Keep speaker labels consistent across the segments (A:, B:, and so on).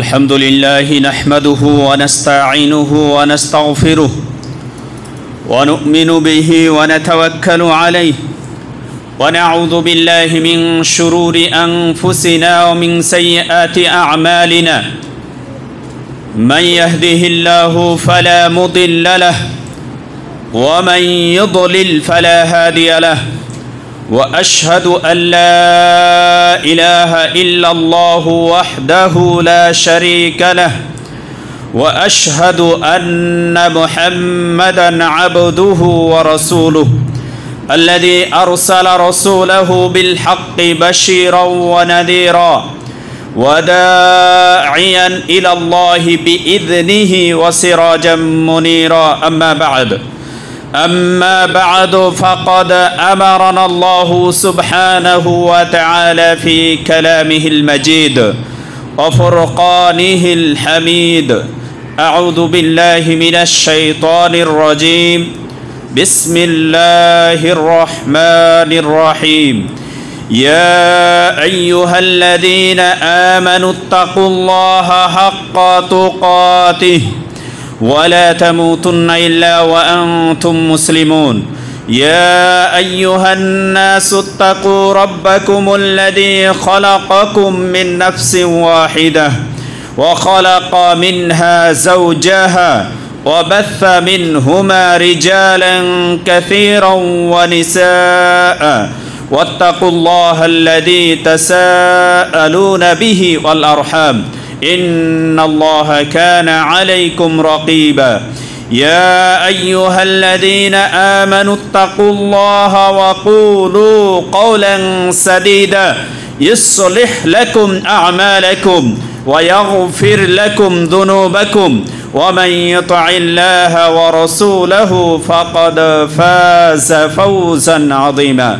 A: الحمد لله نحمده ونستعينه ونستغفره ونؤمن به ونتوكل عليه ونعوذ بالله من شرور أنفسنا ومن سيئات أعمالنا من يهده الله فلا مضل له ومن يضلل فلا هادي له وأشهد أن لا إله إلا الله وحده لا شريك له وأشهد أن محمدا عبده ورسوله الذي أرسل رسوله بالحق بشيرا ونذيرا وداعيا إلى الله بإذنه وسراجا منيرا أما بعد فقد أمرنا الله سبحانه وتعالى في كلامه المجيد وفرقانه الحميد. أعوذ بالله من الشيطان الرجيم. بسم الله الرحمن الرحيم. يا أيها الذين آمنوا اتقوا الله حق تقاته ولا تموتن إلا وأنتم مسلمون. يا أيها الناس اتقوا ربكم الذي خلقكم من نفس واحدة وخلق منها زوجها وبث منهما رجالا كثيرا ونساء واتقوا الله الذي تساءلون به والأرحام إن الله كان عليكم رقيبا. يا أيها الذين آمنوا اتقوا الله وقولوا قولا سديدا يصلح لكم أعمالكم ويغفر لكم ذنوبكم ومن يطع الله ورسوله فقد فاز فوزا عظيما.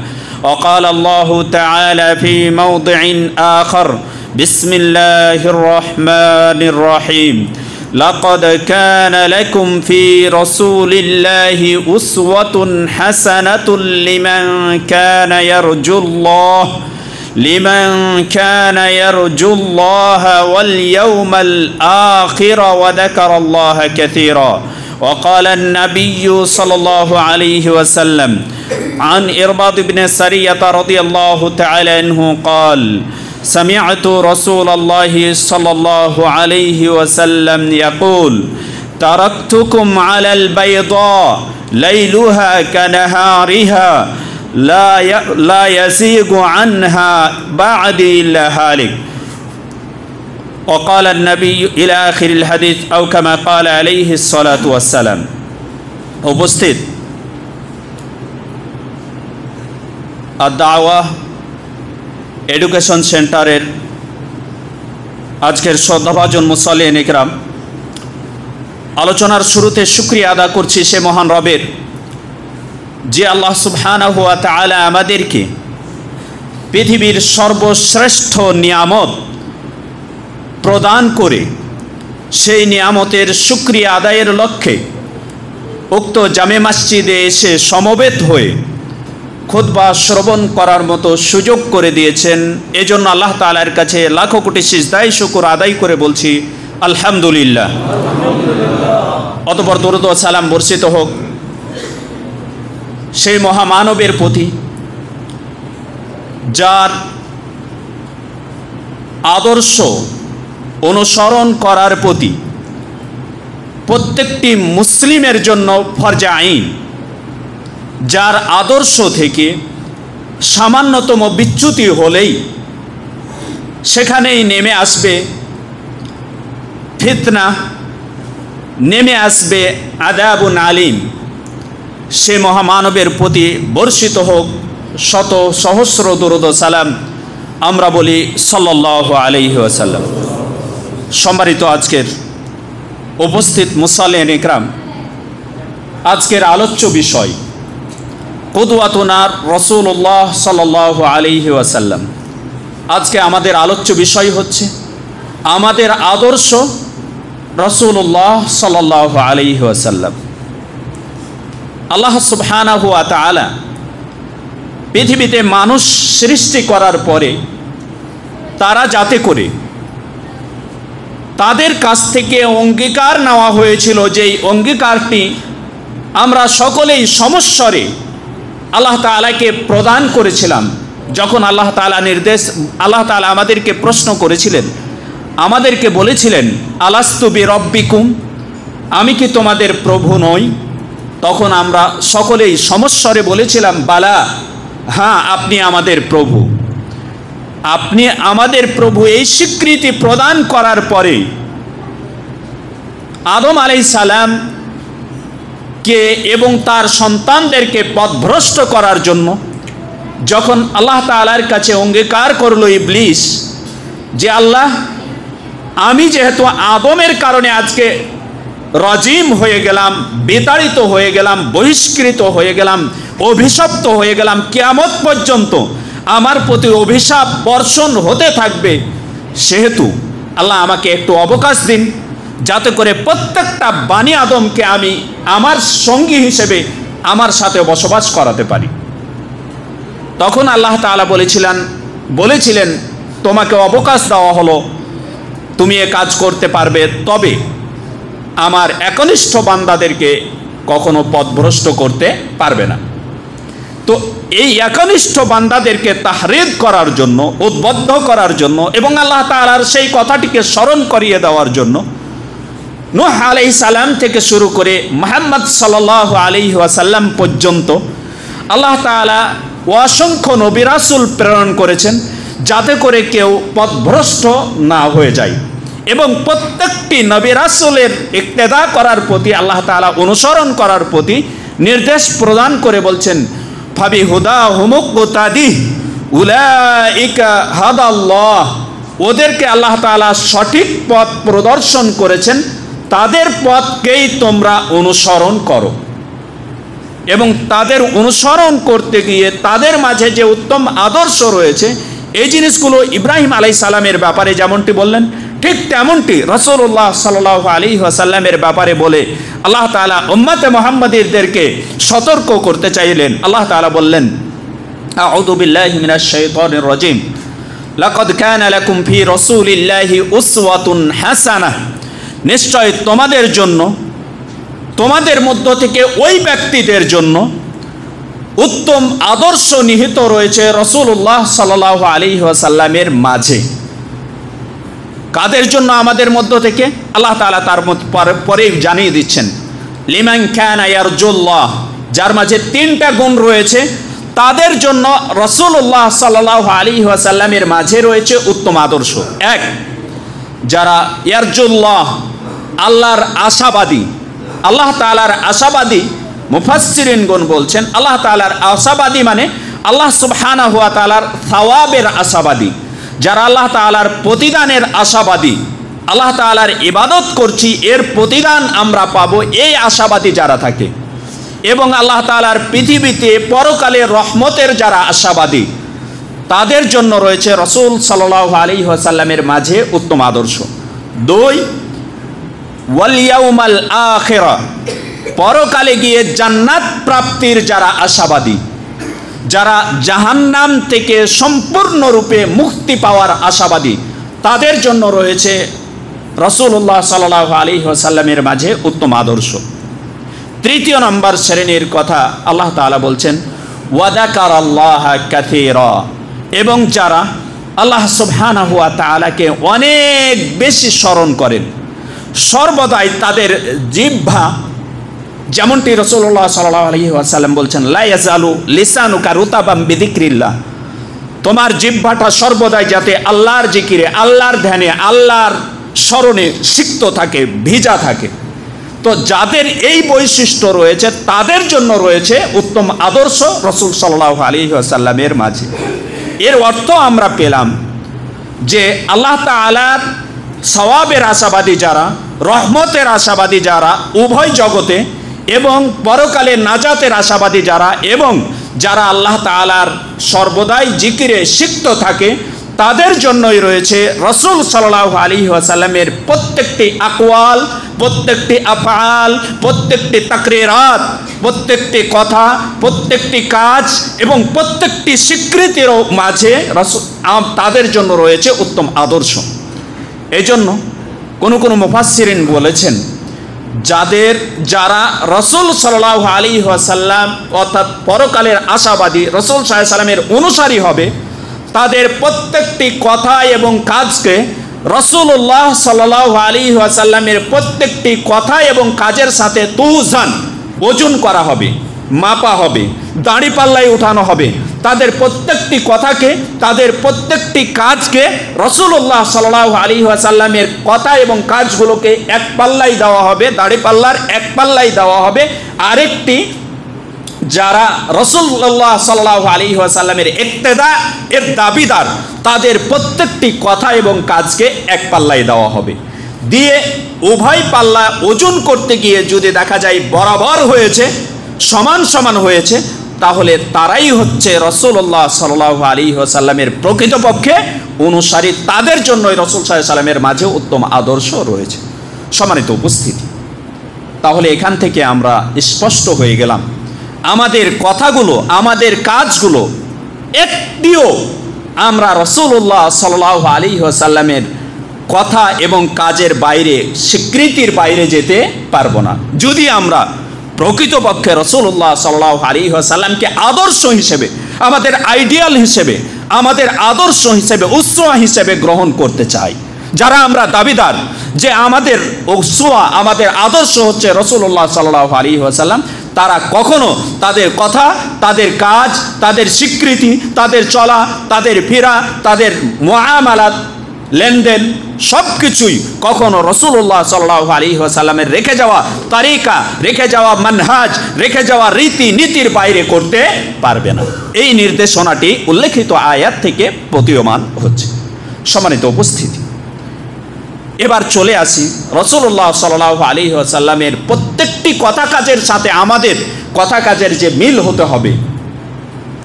A: وقال الله تعالى في موضع آخر: بسم الله الرحمن الرحيم. لقد كان لكم في رسول الله أسوة حسنة لمن كان يرجو الله واليوم الآخر وذكر الله كثيرا. وقال النبي صلى الله عليه وسلم عن إرباض بن سرية رضي الله تعالى عنه قال: سمعت رسول الله صلى الله عليه وسلم يقول: تركتكم على البيضاء ليلها كنهارها لا يزيغ عنها بعدي إلا هالك. وقال النبي إلى آخر الحديث أو كما قال عليه الصلاة والسلام. উপস্থিত আদ-দাওয়া এডুকেশন সেন্টারের আজকের শ্রদ্ধাভাজন মুসল্লিন ইকরাম, আলোচনার শুরুতে শুকরিয়া আদা করছি সে মহান রবের, যে আল্লাহ সুবহানাহু ওয়া তাআলা আমাদেরকে পৃথিবীর সর্বশ্রেষ্ঠ নিয়ামত প্রদান করে সেই নিয়ামতের শুকরিয়া আদায়ের লক্ষ্যে উক্ত জামে মসজিদে এসে সমবেত হয়ে খুতবা শ্রবণ করার মতো সুযোগ করে দিয়েছেন। এজন্য আল্লাহ তাআলার কাছে লাখো কোটি সিজদায় শুকর আদায় করে বলছি আলহামদুলিল্লাহ। অতঃপর দরুদ ও সালাম বর্ষিত হোক সেই মহামানবের প্রতি, যার আদর্শ অনুসরণ করার প্রতি প্রত্যেকটি মুসলিমের জন্য ফরজে আইন, যার আদর্শ থেকে সামান্যতম বিচ্যুতি হলেই সেখানেই নেমে আসবে ফিতনা, নেমে আসবে আযাবুন আলিম। সে মহামানবের প্রতি বর্ষিত হোক শত সহস্র দরুদ ও সালাম। আমরা বলি সাল্লাল্লাহু আলাইহি ওয়াসাল্লাম। সম্মানিত আজকের উপস্থিত মুসল্লিন ইকরাম, আজকের আলোচ্য বিষয় কুদওয়াতুনা রাসূলুল্লাহ সাল্লাল্লাহু আলাইহি ওয়াসাল্লাম। আজকে আমাদের আলোচ্য বিষয় হচ্ছে আমাদের আদর্শ রাসূলুল্লাহ সাল্লাল্লাহু আলাইহি ওয়াসাল্লাম। আল্লাহ সুবহানাহু ওয়া তাআলা পৃথিবীতে মানুষ সৃষ্টি করার পরে তারা যাতে করে তাদের কাছ থেকে অঙ্গীকার নেওয়া হয়েছিল, যেই অঙ্গীকারটি আমরা সকলেই সমস্বরে আল্লাহ তাআলাকে প্রদান করেছিলাম। যখন আল্লাহ তাআলা আমাদেরকে প্রশ্ন করেছিলেন, আমাদেরকে বলেছিলেন আলাস্তু বিরব্বিকুম, আমি কি তোমাদের প্রভু নই? তখন আমরা সকলেই সমস্বরে বলেছিলাম বালা, হ্যাঁ আপনি আমাদের প্রভু। আপনি আমাদের প্রভু এই স্বীকৃতি প্রদান করার পরে আদম আলাইহিস সালাম কে এবং তার সন্তানদেরকে পথভ্রষ্ট করার জন্য যখন আল্লাহ তাআলার কাছে অঙ্গীকার করলো ইবলিস যে আল্লাহ, আমি যেহেতু আদমের কারণে আজকে রাজিম হয়ে গেলাম, বিতাড়িত হয়ে গেলাম, বহিষ্কৃত হয়ে গেলাম, অভিশপ্ত হয়ে গেলাম, কিয়ামত পর্যন্ত আমার প্রতি অভিশাপ বর্ষণ হতে থাকবে, সেহেতু আল্লাহ আমাকে একটু অবকাশ দিন, যাতে করে প্রত্যেকটা বানি আদমকে আমি আমার সঙ্গী হিসেবে আমার সাথে বসবাস করাতে পারি। তখন আল্লাহ তাআলা বলেছিলেন তোমাকে অবকাশ দেওয়া হলো, তুমি এ কাজ করতে পারবে, তবে আমার একনিষ্ঠ বান্দাদেরকে কখনো পথভ্রষ্ট করতে পারবে না। তো এই একনিষ্ঠ বান্দাদেরকে তাহরিদ করার জন্য, উদ্বুদ্ধ করার জন্য এবং আল্লাহ তাআলার সেই কথাটিকে স্মরণ করিয়ে দেওয়ার জন্য নূহ আলাইহিস সালাম থেকে শুরু করে মুহাম্মদ সাল্লাল্লাহু আলাইহি ওয়াসাল্লাম পর্যন্ত আল্লাহ তাআলা অসংখ্য নবী রাসূল প্রেরণ করেছেন, যাতে করে কেউ পথভ্রষ্ট না হয়ে যায়। এবং প্রত্যেকটি নবী রাসূলের ইক্তেদা করার প্রতি, আল্লাহ তাআলা অনুসরণ করার প্রতি নির্দেশ প্রদান করে বলছেন ফাবিহুদাহুম মুক্তাদিহ উলাইকা হাদাল্লাহ, ওদেরকে আল্লাহ তাআলা সঠিক পথ প্রদর্শন করেছেন, তাদের পথকেই তোমরা অনুসরণ করো। এবং তাদের অনুসরণ করতে গিয়ে তাদের মাঝে যে উত্তম আদর্শ রয়েছে, এই জিনিসগুলো ইব্রাহিম আলাইহিস সালামের ব্যাপারে যেমনটি বললেন, ঠিক তেমনটি রাসূলুল্লাহ সাল্লাল্লাহু আলাইহি ওয়াসাল্লামের ব্যাপারে বলে আল্লাহ তাআলা উম্মতে মুহাম্মাদীদেরকে সতর্ক করতে চাইলেন। আল্লাহ তাআলা বললেন আউযু বিল্লাহি মিনাশ শাইতানির রাজিম, লাকাদ কানা লাকুম ফি রাসূলিল্লাহি উসওয়াতুন হাসানাহ, নিশ্চয় তোমাদের জন্য, তোমাদের মধ্য থেকে ওই ব্যক্তিদের জন্য উত্তম আদর্শ নিহিত রয়েছে রাসূলুল্লাহ সাল্লাল্লাহু আলাইহি ওয়াসাল্লামের মাঝে। কাদের জন্য? আমাদের মধ্য থেকে। আল্লাহ তাআলা তার পরেই জানিয়ে দিচ্ছেন লিমান কানা ইয়ারজুল্লাহ, যার মাঝে তিনটা গুণ রয়েছে, তাদের জন্য রাসূলুল্লাহ সাল্লাল্লাহু আলাইহি ওয়াসাল্লামের মাঝে রয়েছে উত্তম আদর্শ। এক, যারা ইয়ারজুল্লাহ, আল্লাহর আশাবাদী, আল্লাহ তাআলার আশাবাদী। মুফাসসিরিনগণ বলছেন আল্লাহ তাআলার আশাবাদী মানে আল্লাহ সুবহানাহু ওয়া তাআলার সওয়াবের আশাবাদী, যারা আল্লাহ তাআলার প্রতিদানের আশাবাদী, আল্লাহ তাআলার ইবাদত করছি এর প্রতিদান আমরা পাবো, এই আশাবাদী যারা থাকে। এবং আল্লাহ তাআলার পৃথিবীতে পরকালের রহমতের যারা আশাবাদী, তাদের জন্য রয়েছে রাসূল সাল্লাল্লাহু আলাইহি ওয়াসাল্লামের মাঝে উত্তম আদর্শ। দুই, ওয়াল ইয়াউমাল আখিরা, পরকালে গিয়ে জান্নাত প্রাপ্তির যারা আশাবাদী, যারা জাহান্নাম থেকে সম্পূর্ণরূপে মুক্তি পাওয়ার আশাবাদী, তাদের জন্য রয়েছে রাসূলুল্লাহ সাল্লাল্লাহু আলাইহি ওয়াসাল্লামের মাঝে উত্তম আদর্শ। তৃতীয় নম্বর শ্রেণীর কথা আল্লাহ তাআলা বলছেন ওয়া যাকারাল্লাহা কাসীরা, এবং যারা আল্লাহ সুবহানাহু ওয়া তাআলাকে অনেক বেশি স্মরণ করেন, সর্বদাই তাদের জিহ্বা, যেমনটি রাসূলুল্লাহ সাল্লাল্লাহু আলাইহি ওয়াসাল্লাম বলছেন লা ইয়াজালু লিসানুকা রুতাবাম বিযিকরিল্লাহ, তোমার জিহ্বাটা সর্বদাই যাতে আল্লাহর জিকিরে, আল্লাহর ধ্যানে, আল্লাহর স্মরণে সিক্ত থাকে, ভিজা থাকে। তো যাদের এই বৈশিষ্ট্য রয়েছে, তাদের জন্য রয়েছে উত্তম আদর্শ রাসূল সাল্লাল্লাহু আলাইহি ওয়াসাল্লামের মাঝে। এর অর্থ আমরা পেলাম যে আল্লাহ তাআলার সওয়াবের আশাবাদী যারা, রহমতের আশাবাদী যারা উভয় জগতে, এবং পরকালে নাজাতের আশাবাদী যারা, এবং যারা আল্লাহ তাআলার সর্বদাই জিকিরে সিক্ত থাকে, তাদের জন্যই রয়েছে রাসূল সাল্লাল্লাহু আলাইহি ওয়াসাল্লামের প্রত্যেকটি আকওয়াল, প্রত্যেকটি আফআল, প্রত্যেকটি তাকরিরাত, প্রত্যেকটি কথা, প্রত্যেকটি কাজ এবং প্রত্যেকটি স্বীকৃতির মাঝে তাদের জন্য রয়েছে উত্তম আদর্শ। এই জন্য কোনো মুফাসসিরিন বলেছেন, যারা রাসূল সাল্লাল্লাহু আলাইহি ওয়াসাল্লাম অর্থাৎ পরকালের আশাবাদী রাসূল সাল্লাল্লাহু আলাইহি ওয়াসাল্লামের অনুসারী হবে, তাদের প্রত্যেকটি কথা এবং কাজকে রাসূলুল্লাহ সাল্লাল্লাহু আলাইহি ওয়াসাল্লামের প্রত্যেকটি কথা এবং কাজের সাথে তুজান, ওজন করা হবে, মাপা হবে, দাঁড়িপাল্লায় উঠানো হবে। তাদের প্রত্যেকটি কথাকে, তাদের প্রত্যেকটি কাজকে রাসূলুল্লাহ সাল্লাল্লাহু আলাইহি ওয়াসাল্লামের কথা এবং কাজগুলোকে এক পাল্লায় দেওয়া হবে, দাঁড়িপাল্লার এক পাল্লায় দেওয়া হবে। আরেকটি, যারা রাসূলুল্লাহ সাল্লাল্লাহু আলাইহি ওয়াসাল্লামের ইক্তেদা এর দাবিদার, তাদের প্রত্যেকটি কথা এবং কাজকে এক পাল্লায় দেওয়া হবে। দিয়ে উভয় পাল্লা ওজন করতে গিয়ে যদি দেখা যায় বরাবর হয়েছে, সমান সমান হয়েছে, তাহলে তারাই হচ্ছে রাসূলুল্লাহ সাল্লাল্লাহু আলাইহি ওয়াসাল্লামের প্রকৃতপক্ষে অনুসারী। তাদের জন্যই রাসূল সাল্লাল্লাহু আলাইহি ওয়াসাল্লামের মাঝে উত্তম আদর্শ রয়েছে। সম্মানিত উপস্থিতি, তাহলে এখান থেকে আমরা স্পষ্ট হয়ে গেলাম, আমাদের কথাগুলো, আমাদের কাজগুলো একটিও আমরা রাসূলুল্লাহ সাল্লাল্লাহু আলাইহি ওয়াসাল্লামের কথা এবং কাজের বাইরে, স্বীকৃতির বাইরে যেতে পারবো না। যদি আমরা প্রকৃতপক্ষে রাসূলুল্লাহ সাল্লাল্লাহু আলাইহি ওয়াসাল্লামকে আদর্শ হিসেবে, আমাদের আইডিয়াল হিসেবে, আমাদের আদর্শ হিসেবে, উসওয়া হিসেবে গ্রহণ করতে চাই, যারা আমরা দাবিদার যে আমাদের উসওয়া, আমাদের আদর্শ হচ্ছে রাসূলুল্লাহ সাল্লাল্লাহু আলাইহি ওয়াসাল্লাম, তারা কখনো তাদের কথা, তাদের কাজ, তাদের স্বীকৃতি, তাদের চলা, তাদের ফেরা, তাদের মুআমালাত, লেনদেন, সব কিছুই কখনো রাসূলুল্লাহ সাল্লাল্লাহু আলাইহি ওয়াসাল্লামের রেখে যাওয়া তারিকা, রেখে যাওয়া মানহাজ, রেখে যাওয়া রীতি নীতির বাইরে করতে পারবে না। এই নির্দেশনাটি উল্লেখিত আয়াত থেকে প্রতীয়মান হচ্ছে। সম্মানিত উপস্থিতি, এবার চলে আসি রাসূলুল্লাহ সাল্লাল্লাহু আলাইহি ওয়াসাল্লামের প্রত্যেকটি কথা কাজের সাথে আমাদের কথা কাজের যে মিল হতে হবে।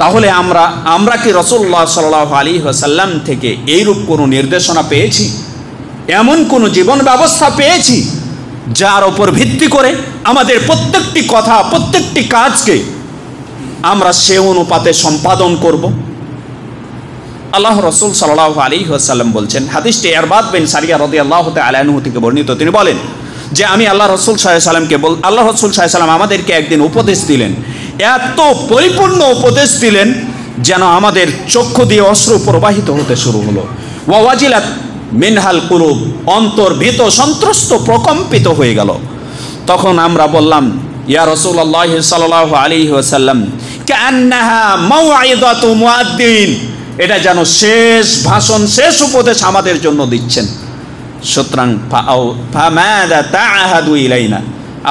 A: তাহলে আমরা কি রাসূলুল্লাহ সাল্লাল্লাহু আলাইহি ওয়াসাল্লাম থেকে এইরূপ কোনো নির্দেশনা পেয়েছি, এমন কোনো জীবন ব্যবস্থা পেয়েছি যার উপর ভিত্তি করে আমাদের প্রত্যেকটি কথা, প্রত্যেকটি কাজকে আমরা সে অনুপাতে সম্পাদন করব? আল্লাহ রাসূল সাল্লাল্লাহু আলাইহি ওয়াসাল্লাম বলছেন, হাদিসটি ইরবাদ বিন সারিয়া রাদিয়াল্লাহু তাআলা আনহু থেকে বর্ণিত, তিনি বলেন যে আমি আল্লাহ রাসূল সাল্লাল্লাহু আলাইহি ওয়াসাল্লামকে আল্লাহ রাসূল সাল্লাল্লাহু আলাইহি ওয়াসাল্লাম আমাদেরকে একদিন উপদেশ দিলেন, এত পরিপূর্ণ উপদেশ দিলেন যেন আমাদের চক্ষু দিয়ে অশ্রু প্রবাহিত হতে শুরু হলো। ওয়াজিলাত মিনহাল কুলুব, অন্তর ভীত সন্ত্রস্ত প্রকম্পিত হয়ে গেল। তখন আমরা বললাম, ইয়া রাসূলুল্লাহ সাল্লাল্লাহু আলাইহি ওয়াসাল্লাম, কান্নাহা মাউইযাতু মুআদ্দিন, এটা যেন শেষ ভাষণ, শেষ উপদেশ আমাদের জন্য দিচ্ছেন। সুতরাং ফামাযা তা'আহাদু ইলাইনা,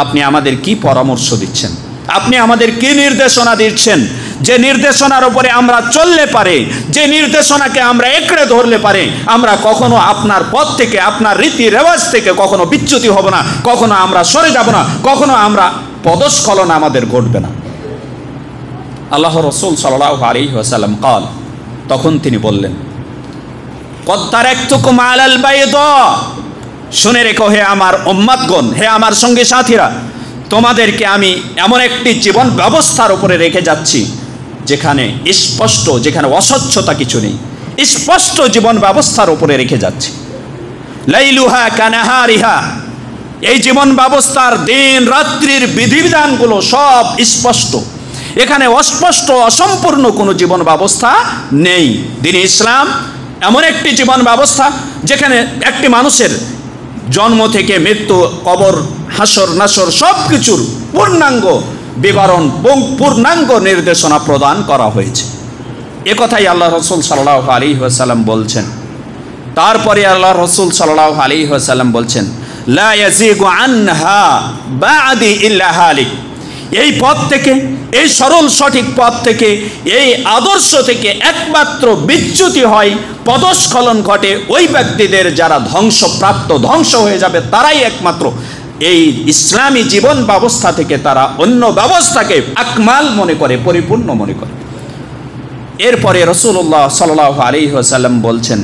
A: আপনি আমাদের কি পরামর্শ দিচ্ছেন, আপনি আমাদের কি নির্দেশনা দিচ্ছেন, যে নির্দেশনার উপরে আমরা চললে পারে, যে নির্দেশনাকে আমরা একড়ে ধরলে পারে, আমরা কখনো আপনার পথ থেকে, আপনার রীতি রেওয়াজ থেকে কখনো বিচ্যুতি হব না, কখনো আমরা সরে যাব না, কখনো আমরা পদস্খলন আমাদের ঘটবে না। আল্লাহ রাসূল সাল্লাল্লাহু আলাইহি ওয়াসাল্লাম قال, তখন তিনি বললেন, قد تركتكم على البيضاء, শুনে রেখো হে আমার উম্মতগণ, হে আমার সঙ্গী সাথীরা, তোমাদেরকে আমি এমন একটি জীবন ব্যবস্থার উপরে রেখে যাচ্ছি যেখানে স্পষ্ট, যেখানে অস্বচ্ছতা কিছু নেই, স্পষ্ট জীবন ব্যবস্থার উপরে রেখে যাচ্ছি। লাইলুহা কানাহারিহা, এই জীবন ব্যবস্থার দিন রাত্রির বিধিবিধানগুলো সব স্পষ্ট, এখানে অস্পষ্ট অসম্পূর্ণ কোনো জীবন ব্যবস্থা নেই। দ্বীন ইসলাম এমন একটি জীবন ব্যবস্থা যেখানে একটি মানুষের জন্ম থেকে মৃত্যু, কবর, হাসর নাসর সব কিছুর পূর্ণাঙ্গ বিবরণ, পূর্ণাঙ্গ নির্দেশনা প্রদান করা হয়েছে। এ কথাই আল্লাহ রাসূল সাল্লাল্লাহু আলাইহি ওয়াসাল্লাম বলছেন। তারপরে আল্লাহ রাসূল সাল্লাল্লাহু আলাইহি ওয়াসাল্লাম বলছেন, লা ইয়াজিগু আনহা বা'দি ইল্লা হালিক, এই পথ থেকে, এই সরল সঠিক পথ থেকে, এই আদর্শ থেকে একমাত্র বিচ্যুতি হয়, পদস্খলন ঘটে ওই ব্যক্তিদের যারা ধ্বংসপ্রাপ্ত, ধ্বংস হয়ে যাবে, তারাই একমাত্র এই ইসলামী জীবন ব্যবস্থা থেকে তারা অন্য ব্যবস্থাকে আকমাল মনে করে, পরিপূর্ণ মনে করে। এরপরে রাসূলুল্লাহ সাল্লাল্লাহু আলাইহি ওয়াসাল্লাম বলছেন,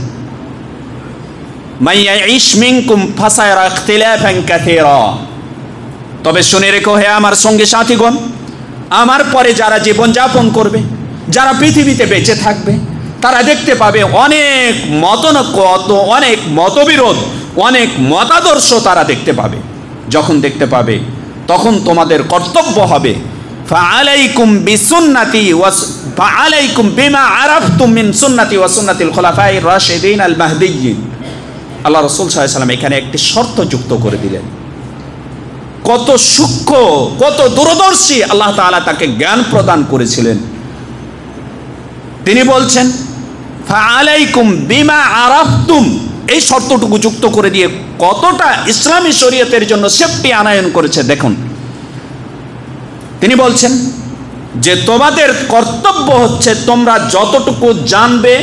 A: মাইয়াইশ মিনকুম ফাসায়ারা ইখতিলাফান কাসীরা, তবে শুনে রেখো হে আমার সঙ্গে সাথীগণ, আমার পরে যারা জীবন যাপন করবে, যারা পৃথিবীতে বেঁচে থাকবে, তারা দেখতে পাবে অনেক অনেক মতবিরোধ, অনেক মতাদর্শ তারা দেখতে পাবে। যখন দেখতে পাবে তখন তোমাদের কর্তব্য হবে ফাআলাইকুম বিসুন্নতি ফাআলাইকুম বিমা আরাফতুম মিন সুন্নতি ওয়া সুন্নাতিল খুলাফায়ে রাশিদিন আল মাহদিয়্যিন। আল্লাহ রাসূল সাল্লাল্লাহু আলাইহি ওয়াসাল্লাম এখানে একটি শর্ত যুক্ত করে দিলেন। কত সূক্ষ্ম, কত দূরদর্শী আল্লাহ তাআলা তাকে জ্ঞান প্রদান করেছিলেন। তিনি বলছেন ফাআলাইকুম বিমা আরাফতুম, এই শর্তটুকু যুক্ত করে দিয়ে কতটা ইসলামী শরীয়তের জন্য সেফটি আনয়ন করেছে দেখুন। তিনি বলছেন যে তোমাদের কর্তব্য হচ্ছে তোমরা যতটুকু জানবে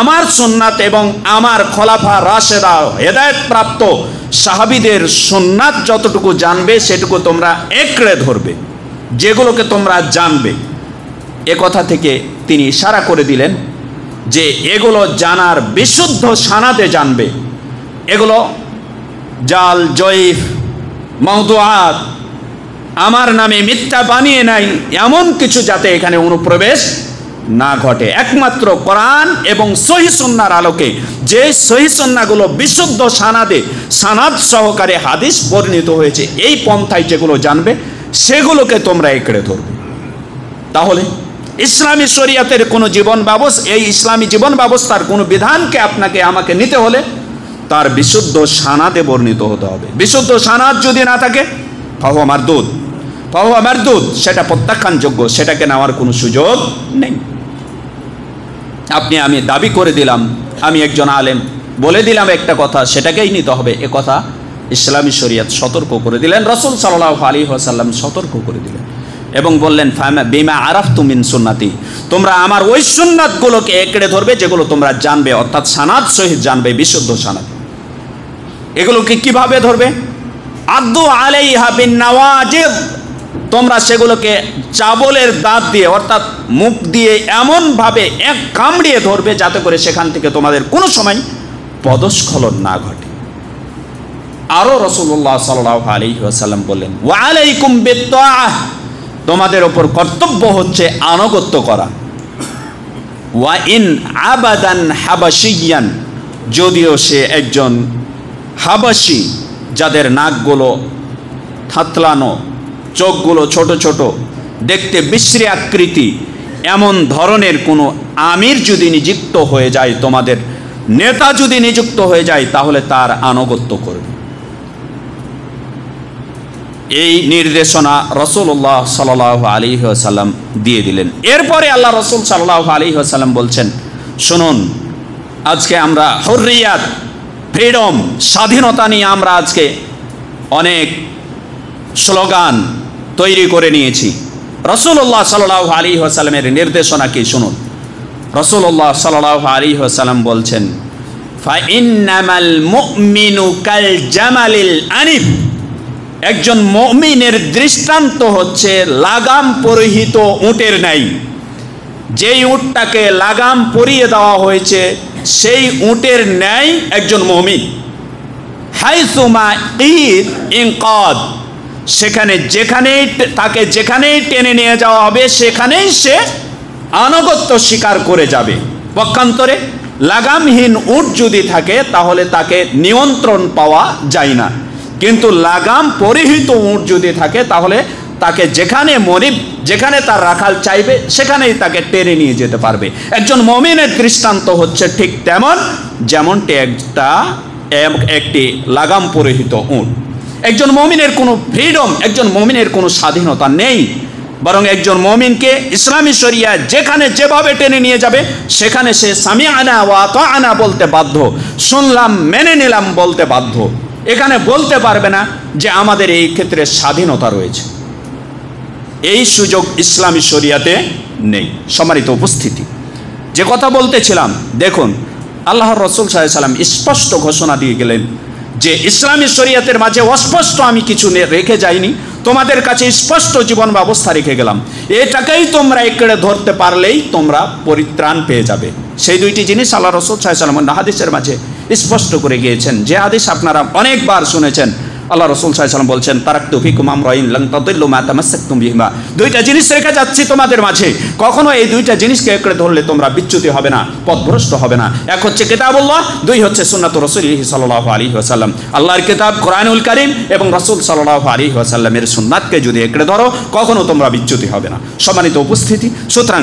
A: আমার সুন্নাত এবং আমার খোলাফা রাশেদা হেদায়েত প্রাপ্ত সাহাবীদের সুন্নাত যতটুকু জানবে সেটুকু তোমরা একড়ে ধরবে, যেগুলোকে তোমরা জানবে। এ কথা থেকে তিনি ইশারা করে দিলেন যে এগুলো জানার বিশুদ্ধ সানাদে জানবে। এগুলো জাল, জয়ীফ, মাওদুআত, আমার নামে মিথ্যা বানিয়ে নাই এমন কিছু যাতে এখানে অনুপ্রবেশ না ঘটে। একমাত্র কোরআন এবং সহিহ সুন্নাহর আলোকে যে সহিহ সুন্নাহগুলো বিশুদ্ধ সানাদে, সানাদ সহকারে হাদিস বর্ণিত হয়েছে, এই পন্থায় যেগুলো জানবে সেগুলোকে তোমরা একড়ে ধরবে। তাহলে ইসলামী শরীয়তের কোনো জীবন ব্যবস্থা, এই ইসলামী জীবন ব্যবস্থার কোনো বিধানকে আপনাকে আমাকে নিতে হলে তার বিশুদ্ধ সানাদে বর্ণিত হতে হবে। বিশুদ্ধ সানাদ যদি না থাকে ফাহুয়া মারদুদ, ফাহুয়া মারদুদ, সেটা প্রত্যাখ্যানযোগ্য, সেটাকে নেওয়ার কোনো সুযোগ নেই। আমি দাবি করে দিলাম আমি একজন আলেম, বলে দিলাম একটা কথা, সেটাকেই নিতে হবে, এ কথা ইসলামী শরীয়ত সতর্ক করে দিলেন। রাসূল সাল্লাল্লাহু আলাইহি ওয়াসাল্লাম সতর্ক করে দিলেন এবং বললেন বিমা আরাফতুম মিন সুন্নতি, তোমরা আমার ওই সুন্নাতগুলোকে একড়ে ধরবে যেগুলো তোমরা জানবে, অর্থাৎ সানাদ সহিত জানবে, বিশুদ্ধ সানাদ। এগুলোকে কিভাবে ধরবে? আদু আলাইহা বিন নওয়াজিদ, তোমরা সেগুলোকে চাবলের দাঁত দিয়ে অর্থাৎ মুখ দিয়ে এমনভাবে এক কামড়িয়ে ধরবে যাতে করে সেখান থেকে তোমাদের কোনো সময় পদস্খলন না ঘটে। আরও রাসূলুল্লাহ সাল্লাল্লাহু আলাইহি ওয়াসাল্লাম বললেন ওয়া আলাইকুম বিত্তাআহ, তোমাদের ওপর কর্তব্য হচ্ছে আনুগত্য করা। ওয়া ইন আবাদান হাবাশিয়ান, যদিও সে একজন হাবাসি যাদের নাকগুলো থাতলানো, চোখগুলো ছোট ছোট, দেখতে বিশ্রী আকৃতি, এমন ধরনের কোনো আমির যদি নিযুক্ত হয়ে যায়, তোমাদের নেতা যদি নিযুক্ত হয়ে যায়, তাহলে তার আনুগত্য করবে। এই নির্দেশনা রাসূলুল্লাহ সাল্লাল্লাহু আলাইহি ওয়াসাল্লাম দিয়ে দিলেন। এরপরে আল্লাহ রাসূল সাল্লাল্লাহু আলাইহি ওয়াসাল্লাম বলছেন, শুনুন, আজকে আমরা হুররিয়াত, ফ্রিডম, স্বাধীনতা নিয়ে আমরা আজকে অনেক স্লোগান তৈরি করে নিয়েছি। রাসূলুল্লাহ সাল্লাল্লাহু আলাইহি ওয়াসাল্লামের নির্দেশনা কি শুনুন। রাসূলুল্লাহ সাল্লাল্লাহু আলাইহি ওয়াসাল্লাম বলছেন ফাইন্নামাল মুমিনু কাল জামালিল আনিফ, একজন মুমিনের দৃষ্টান্ত হচ্ছে লাগাম পরিহিত উটের ন্যায়। যেই উটটাকে লাগাম পরিয়ে দেওয়া হয়েছে সেই উটের ন্যায় একজন মুমিন। হাইসুমা ঈদ ইনকাদ, সেখানে যেখানেই টেনে নিয়ে যাওয়া হবে সেখানেই সে আনুগত্য স্বীকার করে যাবে। পক্ষান্তরে লাগামহীন উট যদি থাকে তাহলে তাকে নিয়ন্ত্রণ পাওয়া যায় না, কিন্তু লাগাম পরিহিত উট যদি থাকে তাহলে তাকে যেখানে তার রাখাল চাইবে সেখানেই তাকে টেনে নিয়ে যেতে পারবে। একজন মুমিনের দৃষ্টান্ত হচ্ছে ঠিক যেমনটি একটি লাগাম পরিহিত উট। একজন মুমিনের কোনো ফ্রিডম, একজন মুমিনের কোনো স্বাধীনতা নেই, বরং একজন মুমিনকে ইসলামী শরিয়া যেখানে যেভাবে টেনে নিয়ে যাবে সেখানে সে সামিআনা ওয়া আতাআনা বলতে বাধ্য, শুনলাম মেনে নিলাম বলতে বাধ্য। এখানে বলতে পারবে না যে আমাদের এই ক্ষেত্রে স্বাধীনতা রয়েছে, এই সুযোগ ইসলামী শরিয়াতে নেই। সম্মানিত উপস্থিতি, যে কথা বলতেছিলাম, দেখুন আল্লাহর রাসূল সাল্লাল্লাহু আলাইহি ওয়াসাল্লাম স্পষ্ট ঘোষণা দিয়ে গেলেন যে ইসলামী শরিয়াতের মাঝে অস্পষ্ট আমি কিছু রেখে যাইনি, তোমাদের কাছে স্পষ্ট জীবন ব্যবস্থা রেখে গেলাম। এটাকেই তোমরা একড়ে ধরতে পারলেই তোমরা পরিত্রাণ পেয়ে যাবে। সেই দুইটি জিনিস আল্লাহ রাসূল সাল্লাল্লাহু আলাইহি ওয়াসাল্লাম হাদিসের মাঝে স্পষ্ট করে গিয়েছেন, যে হাদিস আপনারা অনেকবার শুনেছেন। আল্লাহ রাসূল সাল্লাল্লাহু আলাইহি ওয়াসাল্লাম বলছেন, তারাকতু ফিকুম আমরাইন লান তাদিল্লু মা তামাসসাকতুম বিহিমা। দুইটা জিনিস রেখে যাচ্ছি তোমাদের মাঝে, কখনো এই দুইটা জিনিসকে একড়ে ধরলে তোমরা বিচ্যুতি হবে না, পথভ্রষ্ট হবে না। এক হচ্ছে কিতাবুল্লাহ, দুই হচ্ছে সুন্নাতুর রাসূলিল্লাহি সাল্লাল্লাহু আলাইহি ওয়াসাল্লাম। আল্লাহর কিতাব কোরআনুল কারীম এবং রাসূল সাল্লাল্লাহু আলাইহি ওয়াসাল্লামের সুন্নাতকে যদি একড়ে ধরো, কখনো তোমরা বিচ্যুতি হবে না। সম্মানিত উপস্থিতি, সুতরাং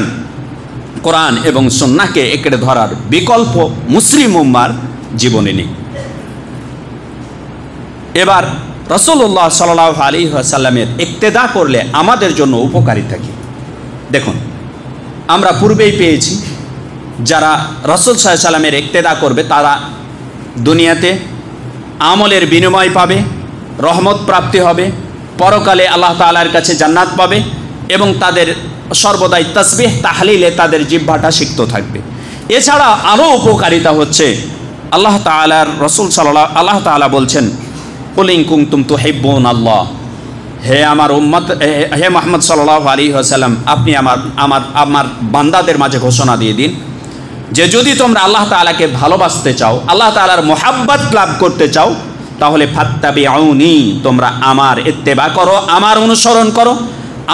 A: কোরআন এবং সুন্নাহকে একড়ে ধরার বিকল্প মুসলিম উম্মার জীবনে নেই। এবার রাসূলুল্লাহ সাল্লাল্লাহু আলাইহি ওয়াসাল্লামের ইক্তেদা করলে আমাদের জন্য উপকারিতা কি? দেখুন, আমরা পূর্বেই পেয়েছি যারা রাসূল সাল্লাল্লাহু আলাইহি ওয়াসাল্লামের ইক্তেদা করবে তারা দুনিয়াতে আমলের বিনিময় পাবে, রহমত প্রাপ্তি হবে, পরকালে আল্লাহ তাআলার কাছে জান্নাত পাবে এবং তাদের সর্বদাই তাসবিহ তাহলিলে তাদের জিহ্বাটা সিক্ত থাকবে। এছাড়া আরও উপকারিতা হচ্ছে আল্লাহ তাআলার রাসূল আল্লাহ তাআলা বলছেন, কুল ইন কুনতুম তুহিব্বুনাল্লাহ, হে আমার উম্মত, হে মুহাম্মদ সাল্লাল্লাহু আলাইহি ওয়াসাল্লাম, আপনি আমার বান্দাদের মাঝে ঘোষণা দিয়ে দিন যে যদি তোমরা আল্লাহ তাআলাকে ভালোবাসতে চাও, আল্লাহ তাআলার মুহাব্বত লাভ করতে চাও, তাহলে ফাত্তাবিউনি, তোমরা আমার ইত্তেবা করো, আমার অনুসরণ করো,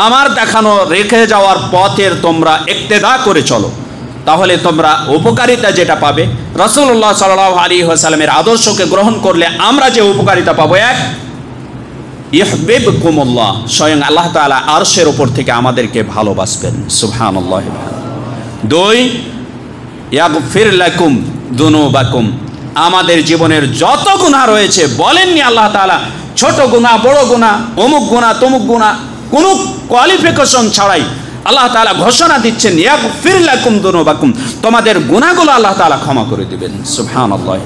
A: আমার দেখানো রেখে যাওয়ার পথের তোমরা ইক্তেদা করে চলো। তাহলে তোমরা উপকারিতা যেটা পাবে, রাসূলুল্লাহ সাল্লাল্লাহু আলাইহি ওয়াসাল্লামের আদর্শকে গ্রহণ করলে আমরা যে উপকারিতা পাবো, এক, ইহবিবকুমুল্লাহ, স্বয়ং আল্লাহ তাআলা আরশের উপর থেকে আমাদেরকে ভালোবাসবেন, সুবহানাল্লাহ। দুই, ইয়াগফির লাকুম দুনুবাকুম, আমাদের জীবনের যত গুনাহ রয়েছে, বলেননি আল্লাহ তাআলা ছোট গুনাহ, বড় গুনাহ, অমুক গুনাহ, তমুক গুনাহ, কোনো কোয়ালিফিকেশন ছাড়াই আল্লাহ তাআলা ঘোষণা দিচ্ছেন, ইয়াগফির লাকুম দুনুবাকুম, তোমাদের গুনাহগুলো আল্লাহ তাআলা ক্ষমা করে দিবেন, সুবহানাল্লাহ।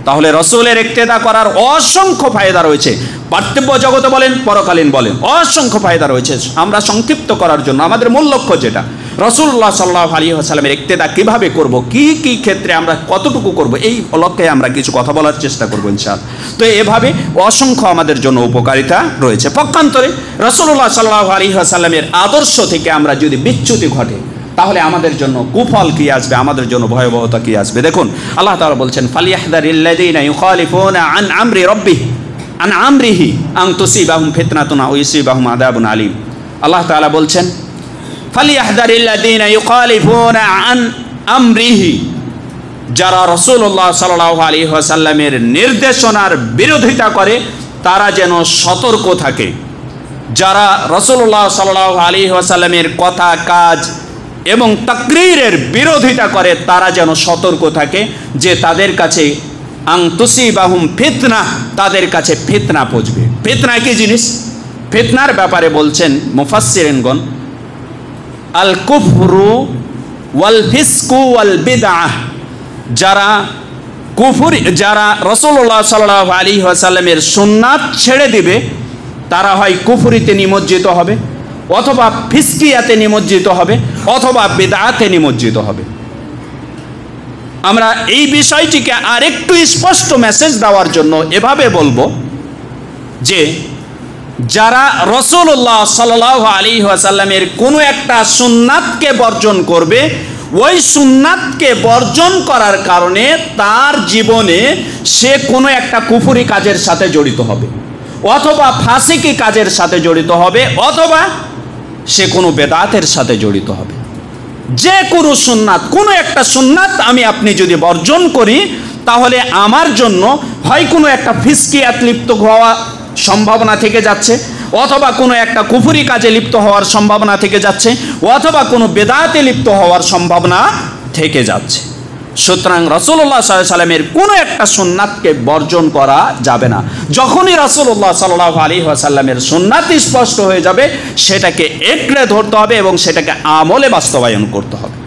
A: তাহলে রাসূলের ইক্তেদা করার অসংখ্য ফায়দা রয়েছে, পার্থিব জগতে বলেন, পরকালীন বলেন, অসংখ্য ফায়দা রয়েছে। আমরা সংক্ষিপ্ত করার জন্য আমাদের মূল লক্ষ্য যেটা, রাসূলুল্লাহ সাল্লাল্লাহু আলাইহি ওয়াসাল্লামের ইক্তেদা কিভাবে করব, কি কি ক্ষেত্রে আমরা কতটুকু করব, এই লক্ষ্যে আমরা কিছু কথা বলার চেষ্টা করব ইনশাআল্লাহ। তো এভাবে অসংখ্য আমাদের জন্য উপকারিতা রয়েছে। পক্ষান্তরে রাসূলুল্লাহ সাল্লাল্লাহু আলাইহি ওয়াসাল্লামের আদর্শ থেকে আমরা যদি বিচ্যুতি ঘটে, তাহলে আমাদের জন্য কুফল কি আসবে, আমাদের জন্য ভয়াবহতা কি আসবে। দেখুন, আল্লাহ তাআলা বলছেন, ফালিয়াহদারিল্লাযীনা ইউখালিফুনা আন আমরিহি আন তুসিবাহুম ফিতনাতুন আও ইউসিবাহুম আযাবুন আলীম। আল্লাহ তাআলা বলছেন, ফালিয়াহদারিল্লাযীনা ইউখালিফুনা আন আমরিহি, যারা রাসূলুল্লাহ সাল্লাল্লাহু আলাইহি ওয়াসাল্লামের নির্দেশনার বিরোধিতা করে তারা যেন সতর্ক থাকে। যারা রাসূলুল্লাহ সাল্লাল্লাহু আলাইহি ওয়াসাল্লামের কথা, কাজ এবং তাকরীরের বিরোধিতা করে তারা যেন সতর্ক থাকে যে তাদের কাছে আন তুসিবাহুম ফিতনা, তাদের কাছে ফিতনা পৌঁছবে। ফিতনা কি জিনিস? ফিতনার ব্যাপারে বলছেন মুফাসসিরিনগণ, আল কুফরু ওয়াল ফিসকু ওয়াল বিদআহ, যারা রাসূলুল্লাহ সাল্লাল্লাহু আলাইহি ওয়াসাল্লামের সুন্নাত ছেড়ে দিবে তারা হয় কুফরিতে নিমজ্জিত হবে, অথবা ফিসকিয়াতে নিমজ্জিত হবে, অথবা বিদআতে নিমজ্জিত হবে। আমরা এই বিষয়টিকে আরেকটু স্পষ্ট মেসেজ দেওয়ার জন্য এভাবে বলবো যে যারা রাসূলুল্লাহ সাল্লাল্লাহু আলাইহি ওয়াসাল্লামের কোনো একটা সুন্নাতকে বর্জন করবে, ওই সুন্নাতকে বর্জন করার কারণে তার জীবনে সে কোনো একটা কুফরি কাজের সাথে জড়িত হবে, অথবা ফাসিকি কাজের সাথে জড়িত হবে, অথবা সে কোনো বেদাতের সাথে জড়িত হবে। যে কোনো সুন্নাত, কোনো একটা সুন্নাত আপনি যদি বর্জন করি, তাহলে আমার জন্য হয় কোনো একটা ফিসকিয়াত লিপ্ত হওয়া সম্ভাবনা থেকে যাচ্ছে, অথবা কোনো একটা কুফরি কাজে লিপ্ত হওয়ার সম্ভাবনা থেকে যাচ্ছে, অথবা কোনো বেদাতে লিপ্ত হওয়ার সম্ভাবনা থেকে যাচ্ছে। সুতরাং রাসূলুল্লাহ সাল্লাল্লাহু আলাইহি ওয়াসাল্লামের কোনো একটা সুন্নাতকে বর্জন করা যাবে না। যখনই রাসূলুল্লাহ সাল্লাল্লাহু আলাইহি ওয়াসাল্লামের সুন্নাত স্পষ্ট হয়ে যাবে, সেটাকে একড়ে ধরতে হবে এবং সেটাকে আমলে বাস্তবায়ন করতে হবে।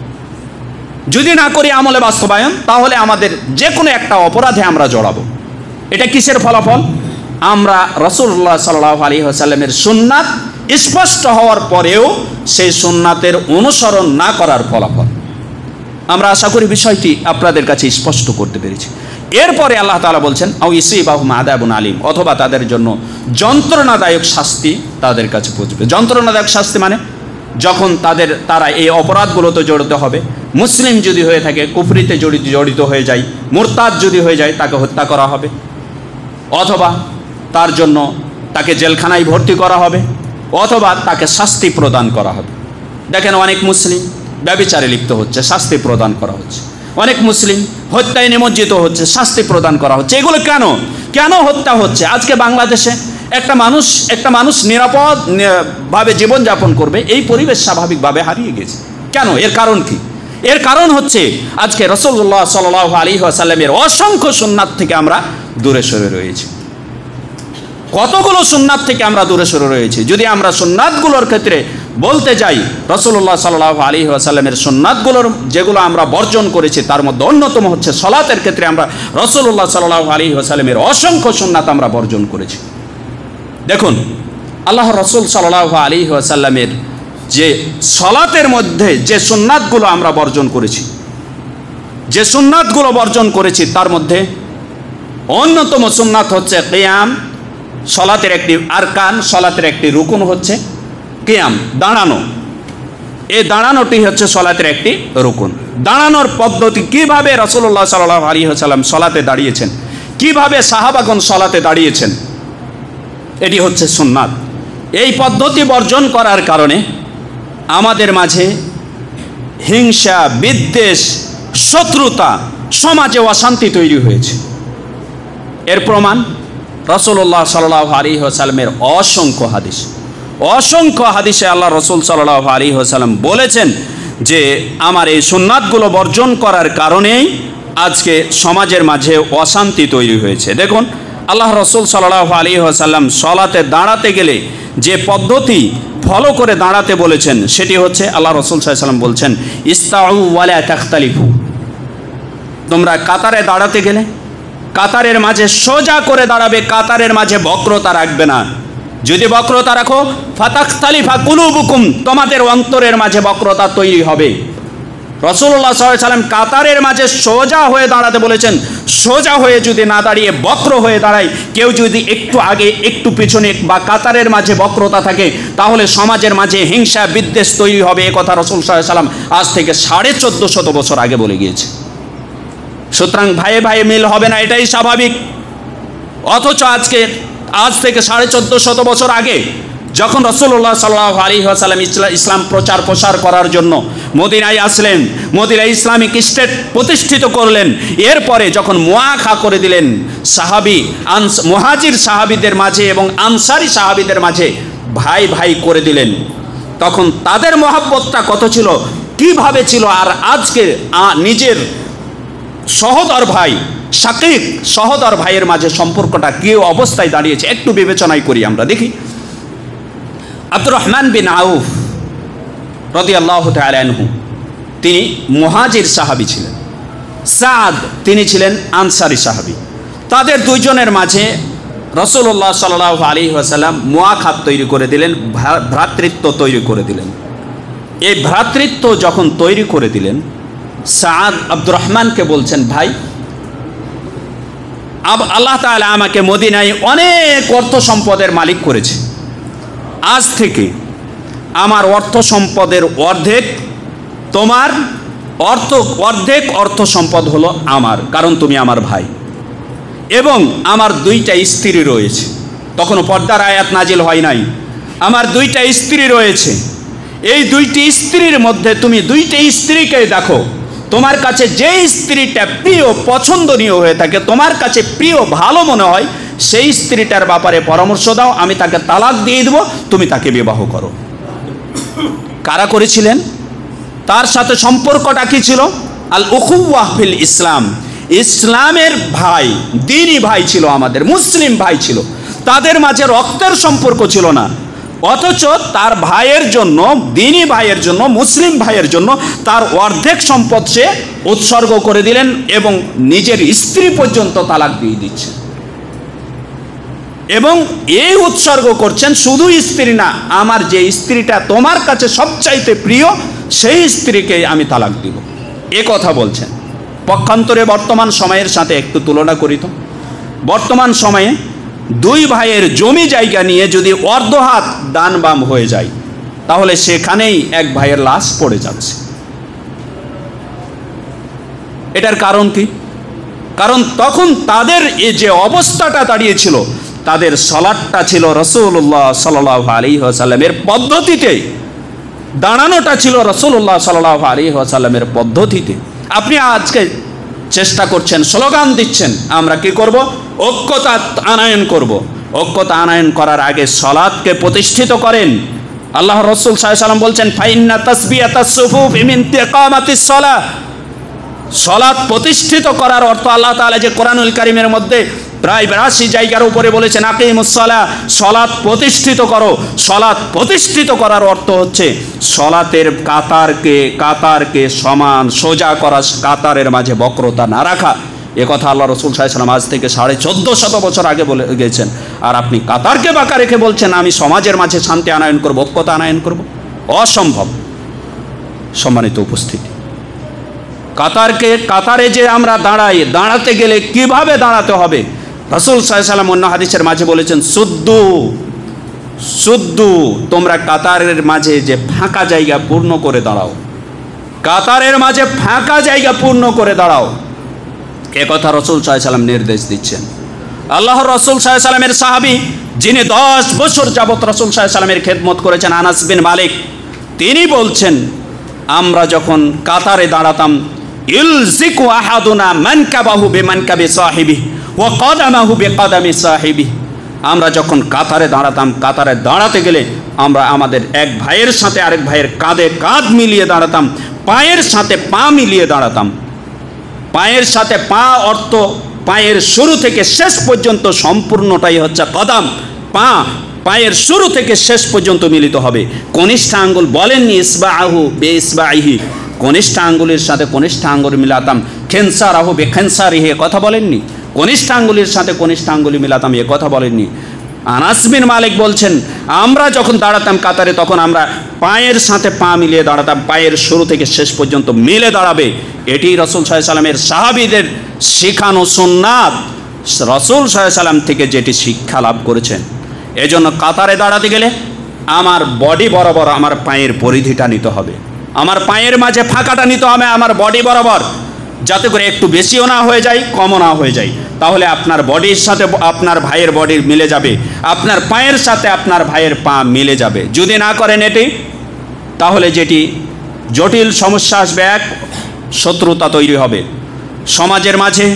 A: যদি না করি আমলে বাস্তবায়ন, তাহলে আমাদের যে কোনো একটা অপরাধে আমরা জড়াবো। এটা কিসের ফলাফল? আমরা রাসূলুল্লাহ সাল্লাল্লাহু আলাইহি ওয়াসাল্লামের সুন্নাত স্পষ্ট হওয়ার পরেও সেই সুন্নাতের অনুসরণ না করার ফলাফল। আমরা আশা করি বিষয়টি আপনাদের কাছে স্পষ্ট করতে পেরেছি। এরপরে আল্লাহ তাআলা বলছেন, আও ইউসিবাহুম আযাবুন আলীম, অথবা তাদের জন্য যন্ত্রণাদায়ক শাস্তি তাদের কাছে পৌঁছবে। যন্ত্রণাদায়ক শাস্তি মানে যখন তারা এই অপরাধগুলোতে জড়িত হবে, মুসলিম যদি হয়ে থাকে কুফরিতে জড়িত হয়ে যায়, মুরতাদ যদি হয়ে যায় তাকে হত্যা করা হবে, অথবা তার জন্য তাকে জেলখানায় ভর্তি করা হবে অথবা তাকে শাস্তি প্রদান করা হবে। দেখেন অনেক মুসলিম ব্যভিচারে লিপ্ত হচ্ছে, শাস্তি প্রদান করা হচ্ছে। অনেক মুসলিম হত্যায় নিমজ্জিত হচ্ছে, শাস্তি প্রদান করা হচ্ছে। এগুলো কেন কেন হত্যা হচ্ছে? আজকে বাংলাদেশে একটা মানুষ নিরাপদ ভাবে জীবনযাপন করবে, এই পরিবেশ স্বাভাবিকভাবে হারিয়ে গেছে। কেন? এর কারণ কি? এর কারণ হচ্ছে আজকে রাসূলুল্লাহ সাল্লাল্লাহু আলাইহি ওয়াসাল্লামের অসংখ্য সুন্নাত থেকে আমরা দূরে সরে রয়েছি। কতগুলো সুন্নাত থেকে আমরা দূরে সরে রয়েছি। যদি আমরা সুন্নাতগুলোর ক্ষেত্রে বলতে যাই, রাসূলুল্লাহ সাল্লাল্লাহু আলাইহি ওয়াসাল্লামের সুন্নাতগুলোর যেগুলো আমরা বর্জন করেছি তার মধ্যে অন্যতম হচ্ছে সালাতের ক্ষেত্রে আমরা রাসূলুল্লাহ সাল্লাল্লাহু আলাইহি ওয়াসাল্লামের অসংখ্য সুন্নাত আমরা বর্জন করেছি। দেখুন, আল্লাহ রাসূল সাল্লাল্লাহু আলাইহি ওয়াসাল্লামের যে সালাতের মধ্যে যে সুন্নাতগুলো আমরা বর্জন করেছি, তার মধ্যে অন্যতম সুন্নাত হচ্ছে কিয়াম। সালাতের একটি আরকান, সালাতের একটি রুকুন হচ্ছে কিয়াম, দাঁড়ানো। এই দাঁড়ানোটি হচ্ছে সালাতের একটি রুকুন। দাঁড়ানোর পদ্ধতি, কিভাবে রাসূলুল্লাহ সাল্লাল্লাহু আলাইহি ওয়াসাল্লাম সালাতে দাঁড়িয়েছেন, কিভাবে সাহাবাগণ সালাতে দাঁড়িয়েছেন, এটি হচ্ছে সুন্নাত। এই পদ্ধতি বর্জন করার কারণে আমাদের মাঝে হিংসা, বিদ্বেষ, শত্রুতা, সমাজে অশান্তি তৈরি হয়েছে। এর প্রমাণ রাসূলুল্লাহ সাল্লাল্লাহু আলাইহি ওয়াসাল্লামের অসংখ্য হাদিসে আল্লাহ রাসূল সাল্লাল্লাহু আলাইহি ওয়াসাল্লাম বলেছেন যে আমার এই সুন্নাতগুলো বর্জন করার কারণেই আজকে সমাজের মাঝে অশান্তি তৈরি হয়েছে। দেখুন, আল্লাহ রাসূল সাল্লাল্লাহু আলাইহি ওয়াসাল্লাম সালাতে দাঁড়াতে গেলে যে পদ্ধতি ফলো করে দাঁড়াতে বলেছেন সেটি হচ্ছে, আল্লাহ রাসূল সাল্লাল্লাহু আলাইহি ওয়াসাল্লাম বলছেন, ইস্তাউ ওয়ালা তাখতালিফু। তোমরা কাতারে দাঁড়াতে গেলে কাতারের মাঝে সোজা করে দাঁড়াবে, কাতারের মাঝে বক্রতা রাখবে না। যদি বক্রতা রাখো, ফাতাখতালিফা কুলুবুকুম, তোমাদের অন্তরের মাঝে বক্রতা তৈরি হবে। রাসূলুল্লাহ সাল্লাল্লাহু আলাইহি ওয়াসাল্লাম কাতারের মাঝে সোজা হয়ে দাঁড়াতে বলেছেন। সোজা হয়ে যদি না দাঁড়িয়ে বক্র হয়ে দাঁড়ায়, কেউ যদি একটু আগে একটু পিছনে বা কাতারের মাঝে বক্রতা থাকে, তাহলে সমাজের মাঝে হিংসা, বিদ্বেষ তৈরি হবে। এ কথা রাসূল সাল্লাল্লাহু আলাইহি ওয়াসাল্লাম আজ থেকে 1450 বছর আগে বলে গিয়েছে। সুতরাং ভাইয়ে ভাইয়ে মিল হবে না, এটাই স্বাভাবিক। অথচ আজ থেকে 1450 বছর আগে যখন রাসূলুল্লাহ সাল্লাল্লাহু আলাইহি ওয়াসাল্লাম ইসলাম প্রচার করার জন্য মদিনায় আসলেন, মদিনায় ইসলামিক স্টেট প্রতিষ্ঠিত করলেন, এরপরে যখন মুআখা করে দিলেন মুহাজির সাহাবীদের মাঝে এবং আনসারী সাহাবীদের মাঝে ভাই ভাই করে দিলেন, তখন তাদের মহব্বতটা কত ছিল, কিভাবে ছিল। আর আজকে নিজের সহোদর ভাই, শাকিক সহোদর ভাইয়ের মাঝে সম্পর্কটা কি অবস্থায় দাঁড়িয়েছে একটু বিবেচনাই করি। আমরা দেখি, আব্দুর রহমান বিন আউফ রাদিয়াল্লাহু তাআলা আনহু, তিনি মুহাজির সাহাবী ছিলেন। সাদ, তিনি ছিলেন আনসারী সাহাবী। তাদের দুইজনের মাঝে রাসূলুল্লাহ সাল্লাল্লাহু আলাইহি ওয়াসাল্লাম মুআখাত তৈরি করে দিলেন, ভ্রাতৃত্ব তৈরি করে দিলেন। এই ভ্রাতৃত্ব যখন তৈরি করে দিলেন, সাদ আব্দুর রহমানকে বলছেন, ভাই, আল্লাহ তাআলা আমাকে মদিনায় অনেক অর্থ সম্পদের মালিক করেছে। আজ থেকে আমার অর্থ সম্পদের অর্ধেক তোমার, অর্ধেক অর্থ সম্পদ হলো আমার, কারণ তুমি আমার ভাই। এবং আমার 2টা স্ত্রী রয়েছে, তখনও পর্দার আয়াত নাজিল হয় নাই। আমার 2টা স্ত্রী রয়েছে, এই 2টি স্ত্রীর মধ্যে তুমি 2টি স্ত্রীকে দেখো, তোমার কাছে যে স্ত্রীটা প্রিয়, পছন্দনীয় হয়ে থাকে, তোমার কাছে প্রিয়, ভালো মনে হয়, সেই স্ত্রীটার ব্যাপারে পরামর্শ দাও, আমি তাকে তালাক দিয়ে দেব, তুমি তাকে বিবাহ করো। কারা করেছিলেন? তার সাথে সম্পর্কটা কি ছিল? আল উখুওয়াহ ফিল ইসলাম, ইসলামের ভাই, দ্বীনি ভাই ছিল, আমাদের মুসলিম ভাই ছিল, তাদের মাঝে রক্তের সম্পর্ক ছিল না। অথচ তার ভাইয়ের জন্য, দ্বীনি ভাইয়ের জন্য, মুসলিম ভাইয়ের জন্য তার অর্ধেক সম্পদ সে উৎসর্গ করে দিলেন এবং নিজের স্ত্রী পর্যন্ত তালাক দিয়ে দিচ্ছে। এবং এই উৎসর্গ করছেন শুধু স্ত্রী না, আমার যে স্ত্রীটা তোমার কাছে সবচাইতে প্রিয়, সেই স্ত্রীকে আমি তালাক দিব, এ কথা বলছেন। পক্ষান্তরে বর্তমান সময়ের সাথে একটু তুলনা করি তো, বর্তমান সময়ে 2 ভাইয়ের জমি জায়গা নিয়ে যদি অর্ধ হাত দান বাম হয়ে যায়, তাহলে সেখানেই এক ভাইয়ের লাশ পড়ে যাচ্ছে। এটার কারণ কি? কারণ তখন তাদের এই যে অবস্থাটা দাঁড়িয়েছিল, তাদের সলাটটা ছিল রাসূলুল্লাহ সাল্লাল্লাহু আলাইহি ওয়াসাল্লামের পদ্ধতিতে, দাঁড়ানোটা ছিল রাসূলুল্লাহ সাল্লাল্লাহু আলাইহি ওয়াসাল্লামের পদ্ধতিতে। আপনি আজকে চেষ্টা করছেন, স্লোগান দিচ্ছেন, আমরা কি করব? ঐক্যতা আনয়ন করব। ঐক্যতা আনয়ন করার আগে সলাতকে প্রতিষ্ঠিত করেন। আল্লাহ রাসূল সাল্লাল্লাহু আলাইহি ওয়াসাল্লাম বলছেন, ফাইন্না তাসবিয়াতাস সুফুফ মিন ইকামাতিস সালাহ। সলাত প্রতিষ্ঠিত করার অর্থ আল্লাহ তাআলা যে কোরআনুল কারীমের মধ্যে প্রায় 82 জায়গার উপরে বলেছেন আকিমুস সালাহ, সলাত প্রতিষ্ঠিত করো। সলাত প্রতিষ্ঠিত করার অর্থ হচ্ছে সলাতের কাতারকে সমান সোজা করা, কাতারের মাঝে বক্রতা না রাখা। এ কথা আল্লাহ রাসূল সাল্লাল্লাহু আলাইহি ওয়াসাল্লাম আজ থেকে 1450 বছর আগে বলে গেছেন। আর আপনি কাতারকে বাঁকা রেখে বলছেন আমি সমাজের মাঝে শান্তি আনয়ন করব, ঐক্যতা আনয়ন করব। অসম্ভব। সম্মানিত উপস্থিতি, কাতারে যে আমরা দাঁড়াই, দাঁড়াতে গেলে কিভাবে দাঁড়াতে হবে? রাসূল সাল্লাল্লাহু আলাইহি ওয়াসাল্লাম অন্য হাদিসের মাঝে বলেছেন, সুদ্দু, তোমরা কাতারের মাঝে যে ফাঁকা জায়গা পূর্ণ করে দাঁড়াও, কাতারের মাঝে ফাঁকা জায়গা পূর্ণ করে দাঁড়াও। এ কথা রাসূল সাল্লাল্লাহু আলাইহি ওয়াসাল্লাম নির্দেশ দিচ্ছেন। আল্লাহর রাসূল সাল্লাল্লাহু আলাইহি ওয়াসাল্লামের সাহাবী, যিনি 10 বছর যাবত রাসূল সাল্লাল্লাহু আলাইহি ওয়াসাল্লামের খেদমত করেছেন, আনাস বিন মালিক, তিনি বলছেন, আমরা যখন কাতারে দাঁড়াতাম, ইলজিকু আহাদুনা মানকাবাহু বিমানকাবি সাহিবিহি ওয়া কদামাহু বিকদামি সাহিবিহি। আমরা যখন কাতারে দাঁড়াতাম, কাতারে দাঁড়াতে গেলে আমরা আমাদের এক ভাইয়ের সাথে আরেক ভাইয়ের কাঁধে কাঁধ মিলিয়ে দাঁড়াতাম, পায়ের সাথে পা মিলিয়ে দাঁড়াতাম। পায়ের সাথে পা অর্থ পায়ের শুরু থেকে শেষ পর্যন্ত সম্পূর্ণটাই হচ্ছে কদম, পা। পায়ের শুরু থেকে শেষ পর্যন্ত মিলিত হবে। কনিষ্ঠ আঙ্গুল বলেননি ইসবাহু বে ইসবাইহি, কনিষ্ঠ আঙ্গুলের সাথে কনিষ্ঠ আঙ্গুল মিলাতাম, খেনসারাহু বে খেনসারিহি, কথা বলেননি। কনিষ্ঠ আঙ্গুলের সাথে কনিষ্ঠ আঙ্গুলি মিলাতাম, এ কথা বলেননি। আনাস বিন মালিক বলছেন, আমরা যখন দাঁড়াতাম কাতারে, তখন আমরা পায়ের সাথে পা মিলিয়ে দাঁড়াতাম, পায়ের শুরু থেকে শেষ পর্যন্ত মিলে দাঁড়াবে। এটি রাসূল সাল্লাল্লাহু আলাইহি ওয়াসাল্লামের সাহাবীদের শিখানো সুন্নাত, রাসূল সাল্লাল্লাহু আলাইহি ওয়াসাল্লাম থেকে যেটি শিক্ষা লাভ করেছেন। এজন্য কাতারে দাঁড়াতে গেলে আমার বডি বরাবর আমার পায়ের পরিধিটা নিতে হবে, আমার পায়ের মাঝে ফাঁকাটা নিতে হবে আমার বডি বরাবর, যাতে করে একটু বেশিও না হয়ে যায়, কমও না হয়ে যায়। তাহলে আপনার বডির সাথে আপনার ভাইয়ের বডি মিলে যাবে, আপনার পায়ের সাথে আপনার ভাইয়ের পা মিলে যাবে। যদি না করেন এটি, তাহলে যেটি জটিল সমস্যা আসবে, এক শত্রুতা তৈরি হবে, সমাজের মাঝে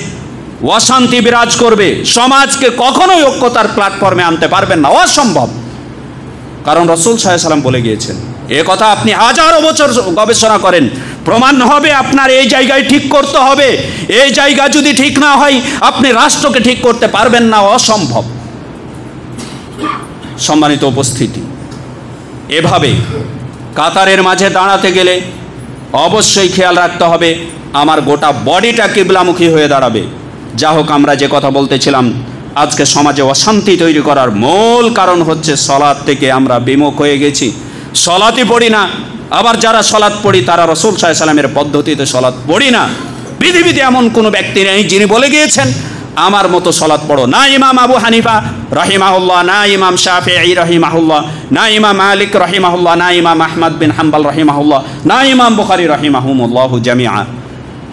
A: অশান্তি বিরাজ করবে, সমাজকে কখনোই ঐক্যতার প্ল্যাটফর্মে আনতে পারবেন না, অসম্ভব। কারণ রাসূল সাল্লাল্লাহু আলাইহি ওয়াসাল্লাম বলে গিয়েছেন। এ কথা আপনি হাজারো বছর গবেষণা করেন, প্রমাণ হবে আপনার এই জায়গায় ঠিক করতে হবে। এই জায়গা যদি ঠিক না হয়, আপনি রাষ্ট্রকে ঠিক করতে পারবেন না, অসম্ভব। সম্মানিত উপস্থিতি, এভাবে কাতারের মাঝে দাঁড়াতে গেলে অবশ্যই খেয়াল রাখতে হবে আমার গোটা বডিটা কিবলামুখী হয়ে দাঁড়াবে। যা হোক, আমরা যে কথা বলতেছিলাম, আজকে সমাজে অশান্তি তৈরি করার মূল কারণ হচ্ছে সলাৎ থেকে আমরা বিমুখ হয়ে গেছি, সলাতই পড়ি না। আবার যারা সলাৎ পড়ি তারা রাসূল সাল্লাল্লাহু আলাইহি ওয়াসাল্লামের পদ্ধতিতে সলাৎ পড়ি না। পৃথিবীতে এমন কোনো ব্যক্তি নেই যিনি বলে গিয়েছেন আমার মতো সলাৎ পড়ো। না ইমাম আবু হানিফা রাহিমাহুল্লাহ, না ইমাম শাফিঈ রাহিমাহুল্লাহ, না ইমাম মালিক রাহিমাহুল্লাহ, না ইমাম আহমদ বিন হাম্বল রাহিমাহুল্লাহ, না ইমাম বুখারী রাহিমাহুমুল্লাহু জামিআ।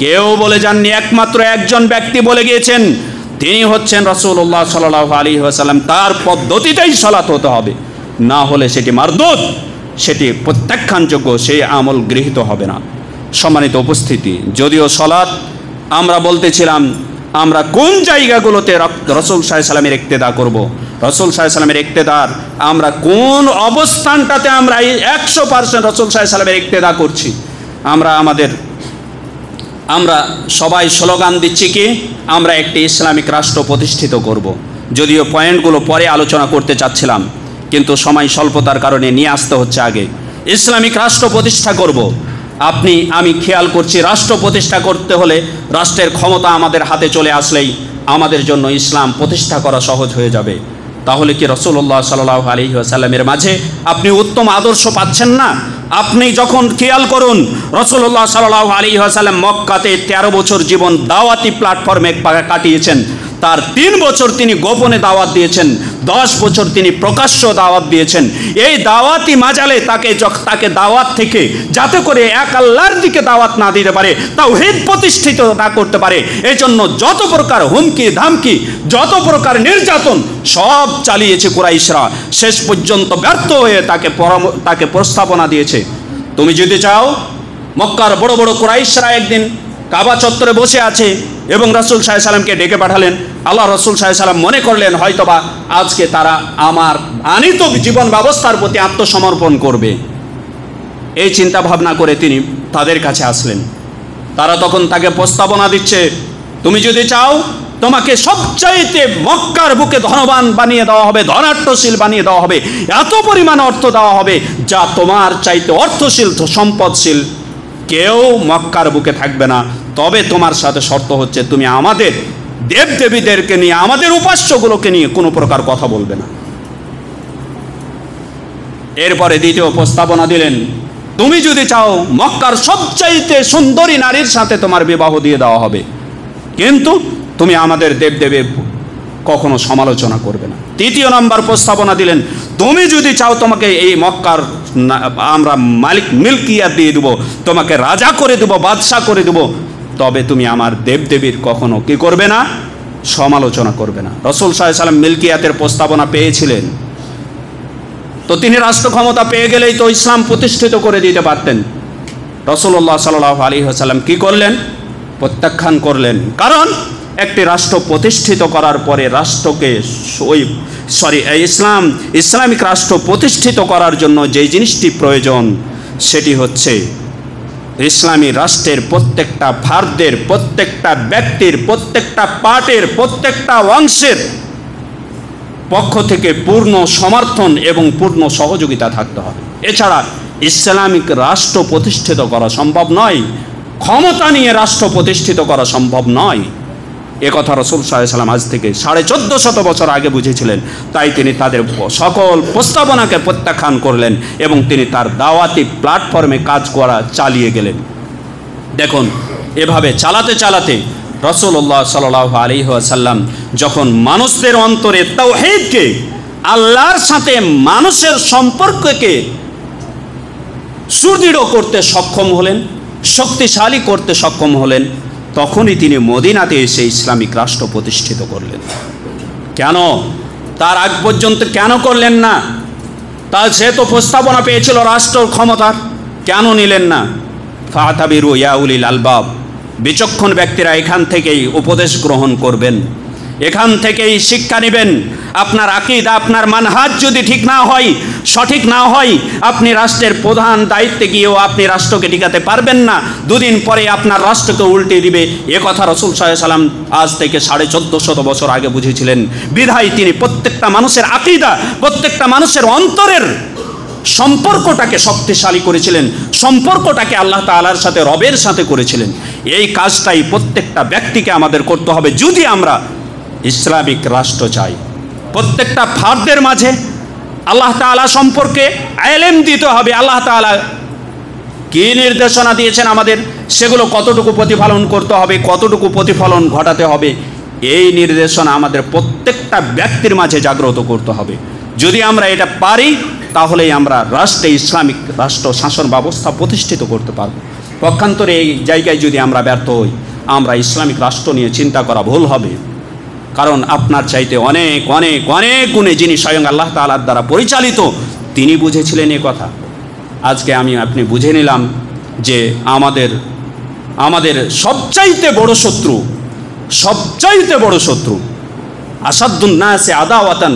A: কেউ বলে যাননি, একমাত্র একজন ব্যক্তি বলে গিয়েছেন, তিনি হচ্ছেন রাসূলুল্লাহ সাল্লাল্লাহু আলাইহি ওয়াসাল্লাম। তার পদ্ধতিতেই সলাৎ হতে হবে, না হলে সেটি মারদুদ, সেটি প্রত্যাখ্যানযোগ্য, সেই আমল গৃহীত হবে না। সম্মানিত উপস্থিতি, যদিও সলাৎ আমরা বলতেছিলাম আমরা কোন জায়গাগুলোতে রাসূল সাল্লাল্লাহু আলাইহি ওয়াসাল্লামের ইক্তেদা করব, রাসূল সাল্লাল্লাহু আলাইহি ওয়াসাল্লামের ইক্তেদার আমরা কোন অবস্থানটাতে আমরা 100% রাসূল সাল্লাল্লাহু আলাইহি ওয়াসাল্লামের ইক্তেদা করছি। আমরা সবাই স্লোগান দিচ্ছি কি, আমরা একটি ইসলামিক রাষ্ট্র প্রতিষ্ঠিত করব। যদিও পয়েন্টগুলো পরে আলোচনা করতে চাচ্ছিলাম, কিন্তু সময় স্বল্পতার কারণে নিয়ে আসতে হচ্ছে আগে। ইসলামিক রাষ্ট্র প্রতিষ্ঠা করব। আমি খেয়াল করছি, রাষ্ট্র প্রতিষ্ঠা করতে হলে রাষ্ট্রের ক্ষমতা আমাদের হাতে চলে আসলেই আমাদের জন্য ইসলাম প্রতিষ্ঠা করা সহজ হয়ে যাবে। তাহলে কি রাসূলুল্লাহ সাল্লাল্লাহু আলাইহি ওয়াসাল্লামের মাঝে আপনি উত্তম আদর্শ পাচ্ছেন না? আপনি যখন খেয়াল করুন, রাসূলুল্লাহ সাল্লাল্লাহু আলাইহি ওয়াসাল্লাম মক্কাতে 13 বছর জীবন দাওয়াতি প্ল্যাটফর্মে কাটিয়েছেন। তার 3 বছর তিনি গোপনে দাওয়াত দিয়েছেন, 10 বছর তিনি প্রকাশ্য দাওয়াত দিয়েছেন। এই দাওয়াতি মাজালে তাকে দাওয়াত থেকে যাতে করে এক আল্লাহর দিকে দাওয়াত না দিতে পারে, তাওহীদ প্রতিষ্ঠিত না করতে পারে, এই জন্য যত প্রকার হুমকি ধামকি, যত প্রকার নির্যাতন সব চালিয়েছে কুরাইশরা। শেষ পর্যন্ত ব্যর্থ হয়ে তাকে প্রস্তাবনা দিয়েছে, তুমি যদি চাও, মক্কার বড় বড় কুরাইশরা একদিন কাবা চত্বরে বসে আছে এবং রাসূল সাল্লাল্লাহু আলাইহি সাল্লামকে ডেকে পাঠালেন। আল্লাহ রাসূল সাল্লাল্লাহু আলাইহি সাল্লাম মনে করলেন হয়তোবা আজকে তারা আমার আনিত জীবন ব্যবস্থার প্রতি আত্মসমর্পণ করবে। এই চিন্তা ভাবনা করে তিনি তাদের কাছে আসলেন। তারা তখন তাকে প্রস্তাবনা দিচ্ছে, তুমি যদি চাও, তোমাকে সবচাইতে মক্কার বুকে ধনবান বানিয়ে দেওয়া হবে, ধনাঢ্যশীল বানিয়ে দেওয়া হবে, এত পরিমাণ অর্থ দেওয়া হবে যা তোমার চাইতে অর্থশীল সম্পদশীল কেউ মক্কার বুকে থাকবে না। তবে তোমার সাথে শর্ত হচ্ছে তুমি আমাদের দেবদেবীদেরকে নিয়ে, আমাদের উপাস্যগুলোকে নিয়ে কোনো প্রকার কথা বলবে না। এরপরে দ্বিতীয় প্রস্তাবনা দিলেন, তুমি যদি চাও, মক্কার সবচাইতে সুন্দরী নারীর সাথে তোমার বিবাহ দিয়ে দেওয়া হবে, কিন্তু তুমি আমাদের দেবদেবীর কখনো সমালোচনা করবে না। তৃতীয় নম্বর প্রস্তাবনা দিলেন, তুমি যদি চাও, তোমাকে এই মক্কার আমরা মিল্কিয়াত দিয়ে দেবো, তোমাকে রাজা করে দেবো, বাদশাহ করে দেবো, তবে তুমি আমার দেবদেবীর কখনো কি করবে না, সমালোচনা করবে না। রাসূল সাল্লাল্লাহু আলাইহি সাল্লাম মিল্কিয়াতের প্রস্তাবনা পেয়েছিলেন, তো তিনি রাষ্ট্র ক্ষমতা পেয়ে গেলেই তো ইসলাম প্রতিষ্ঠিত করে দিতে পারতেন। রাসূলুল্লাহ সাল্লাল্লাহু আলাইহি ওয়াসাল্লাম কি করলেন, প্রত্যাখ্যান করলেন। কারণ একটি রাষ্ট্র প্রতিষ্ঠিত করার পরে রাষ্ট্রকে ইসলামিক রাষ্ট্র প্রতিষ্ঠিত করার জন্য যে জিনিসটি প্রয়োজন সেটি হচ্ছে ইসলামী রাষ্ট্রের প্রত্যেকটা ফার্দের, প্রত্যেকটা ব্যক্তির, প্রত্যেকটা পার্টের, প্রত্যেকটা অংশের পক্ষ থেকে পূর্ণ সমর্থন এবং পূর্ণ সহযোগিতা থাকতে হবে। এছাড়া ইসলামিক রাষ্ট্র প্রতিষ্ঠিত করা সম্ভব নয়, ক্ষমতা নিয়ে রাষ্ট্র প্রতিষ্ঠিত করা সম্ভব নয়। এ কথা রাসূল সাল্লাল্লাহু আলাইহি ওয়াসাল্লাম আজ থেকে 1450 বছর আগে বুঝেছিলেন। তাই তিনি তাদের সকল প্রস্তাবনাকে প্রত্যাখ্যান করলেন এবং তিনি তার দাওয়াতি প্ল্যাটফর্মে কাজ করা চালিয়ে গেলেন। দেখুন, এভাবে চালাতে চালাতে রাসূলুল্লাহ সাল্লাল্লাহু আলাইহি ওয়াসাল্লাম যখন মানুষদের অন্তরে তাওহীদকে, আল্লাহর সাথে মানুষের সম্পর্ককে সুদৃঢ় করতে সক্ষম হলেন, শক্তিশালী করতে সক্ষম হলেন, তখনই তিনি মদিনাতে এসে ইসলামিক রাষ্ট্র প্রতিষ্ঠিত করলেন। কেন তার আগ পর্যন্ত কেন করলেন না? তার সে তো প্রস্তাবনা পেয়েছিল রাষ্ট্র ক্ষমতার, কেন নিলেন না? ফাতাবিরু ইয়া উলিল আলবাব, বিচক্ষণ ব্যক্তিরা এখান থেকেই উপদেশ গ্রহণ করবেন, এখান থেকেই শিক্ষা নেবেন। আপনার আকীদা, আপনার মানহাজ যদি ঠিক না হয়, সঠিক না হয়, আপনি রাষ্ট্রের প্রধান দায়িত্বে গিয়েও আপনি রাষ্ট্রকে টিকাতে পারবেন না। দুদিন পরে আপনার রাষ্ট্রকে উল্টে দিবে। এ কথা রাসূল সাল্লাল্লাহু আলাইহি ওয়াসাল্লাম আজ থেকে 1450 বছর আগে বুঝেছিলেন। বিধায় তিনি প্রত্যেকটা মানুষের আকীদা, প্রত্যেকটা মানুষের অন্তরের সম্পর্কটাকে শক্তিশালী করেছিলেন, সম্পর্কটাকে আল্লাহ তাআলার সাথে, রবের সাথে করেছিলেন। এই কাজটাই প্রত্যেকটা ব্যক্তিকে আমাদের করতে হবে যদি আমরা ইসলামিক রাষ্ট্র চাই। প্রত্যেকটা ফার্দের মাঝে আল্লাহ তাআলা সম্পর্কে ইলম দিতে হবে। আল্লাহ তাআলা কি নির্দেশনা দিয়েছেন আমাদের, সেগুলো কতটুকু প্রতিফলন করতে হবে, কতটুকু প্রতিফলন ঘটাতে হবে, এই নির্দেশনা আমাদের প্রত্যেকটা ব্যক্তির মাঝে জাগ্রত করতে হবে। যদি আমরা এটা পারি, তাহলেই আমরা রাষ্ট্রে, ইসলামিক রাষ্ট্র শাসন ব্যবস্থা প্রতিষ্ঠিত করতে পারব। পক্ষান্তরে এই জায়গায় যদি আমরা ব্যর্থ হই, আমরা ইসলামিক রাষ্ট্র নিয়ে চিন্তা করা ভুল হবে। কারণ আপনার চাইতে অনেক অনেক অনেক গুণে যিনি স্বয়ং আল্লাহ তাআলার দ্বারা পরিচালিত, তিনি বুঝেছিলেন এ কথা। আজকে আপনি বুঝে নিলাম যে আমাদের সবচাইতে বড় শত্রু আসাদুন নাসে আদাওয়াতান,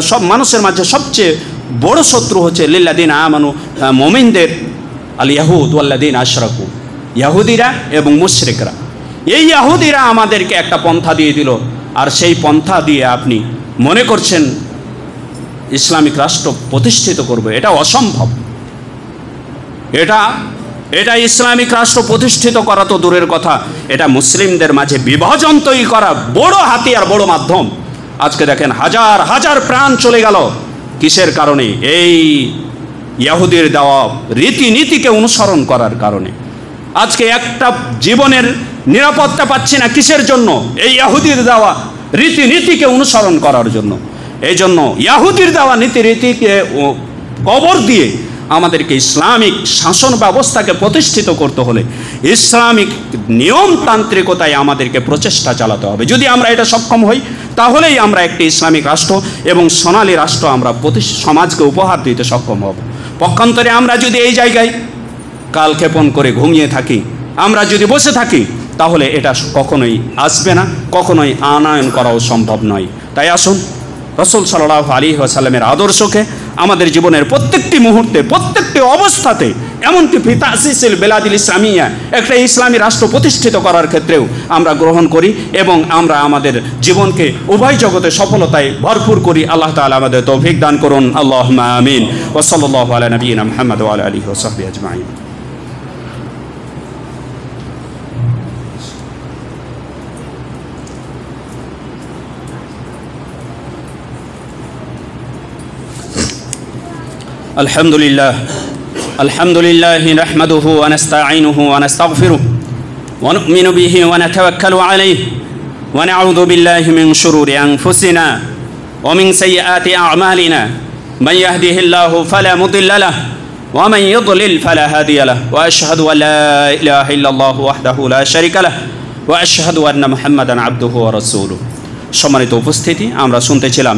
A: সব মানুষের মাঝে সবচেয়ে বড় শত্রু হচ্ছে লিল্লাযিনা আমানু, মুমিনদের, আল ইয়াহুদ ওয়াল্লাযিনা আশরাকু, ইহুদিরা এবং মুশরিকরা। এই ইহুদিরা আমাদেরকে একটা পন্থা দিয়ে দিল, আর সেই পন্থা দিয়ে আপনি মনে করছেন ইসলামিক রাষ্ট্র প্রতিষ্ঠিত করবে। এটা অসম্ভব। এটা ইসলামিক রাষ্ট্র প্রতিষ্ঠিত করা তো দূরের কথা, এটা মুসলিমদের মাঝে বিভাজন তৈরি করা বড় হাতিয়ার, বড় মাধ্যম। আজকে দেখেন হাজার হাজার প্রাণ চলে গেল কিসের কারণে? এই ইহুদির দেওয়া রীতিনীতিকে অনুসরণ করার কারণে। আজকে একটা জীবনের নিরাপত্তা পাচ্ছি না কিসের জন্য? এই ইহুদির দেওয়া রীতিনীতিকে অনুসরণ করার জন্য। এই জন্য ইহুদির দেওয়া নীতিরীতিকে কবর দিয়ে আমাদেরকে ইসলামিক শাসন ব্যবস্থাকে প্রতিষ্ঠিত করতে হলে ইসলামিক নিয়মতান্ত্রিকতায় আমাদেরকে প্রচেষ্টা চালাতে হবে। যদি আমরা এটা সক্ষম হই তাহলেই আমরা একটি ইসলামিক রাষ্ট্র এবং সোনালী রাষ্ট্র আমরা সমাজকে উপহার দিতে সক্ষম হব। পক্ষান্তরে আমরা যদি এই জায়গায় কালক্ষেপণ করে ঘুমিয়ে থাকি, আমরা যদি বসে থাকি, তাহলে এটা কখনোই আসবে না, কখনোই আনয়ন করাও সম্ভব নয়। তাই আসুন রাসূল সাল্লাল্লাহু আলাইহি ওয়াসাল্লামের আদর্শকে আমাদের জীবনের প্রত্যেকটি মুহূর্তে, প্রত্যেকটি অবস্থাতে, এমনকি ফি তাসিসিল বেলাদিল ইসলামিয়া, একটা ইসলামী রাষ্ট্র প্রতিষ্ঠিত করার ক্ষেত্রেও আমরা গ্রহণ করি এবং আমরা আমাদের জীবনকে উভয় জগতে সফলতায় ভরপুর করি। আল্লাহ তাআলা আমাদের তৌফিক দান করুন। আল্লাহুম্মা আমিন। ওয়া সাল্লাল্লাহু আলা নবিয়িনা মুহাম্মদ ওয়া আলা আলিহি ওয়া সাহবিহি আজমাইন। الحمد لله نحمده ونستعينه ونستغفره ونؤمن به ونتوكل عليه ونعوذ بالله من شرور أنفسنا ومن سيئات أعمالنا من يهده الله فلا مضل له ومن يضلل فلا هادي له وأشهد أن لا إله إلا الله وحده لا شريك له وأشهد أن محمدا عبده ورسوله। সম্মানিত উপস্থিতি, আমরা শুনতেছিলাম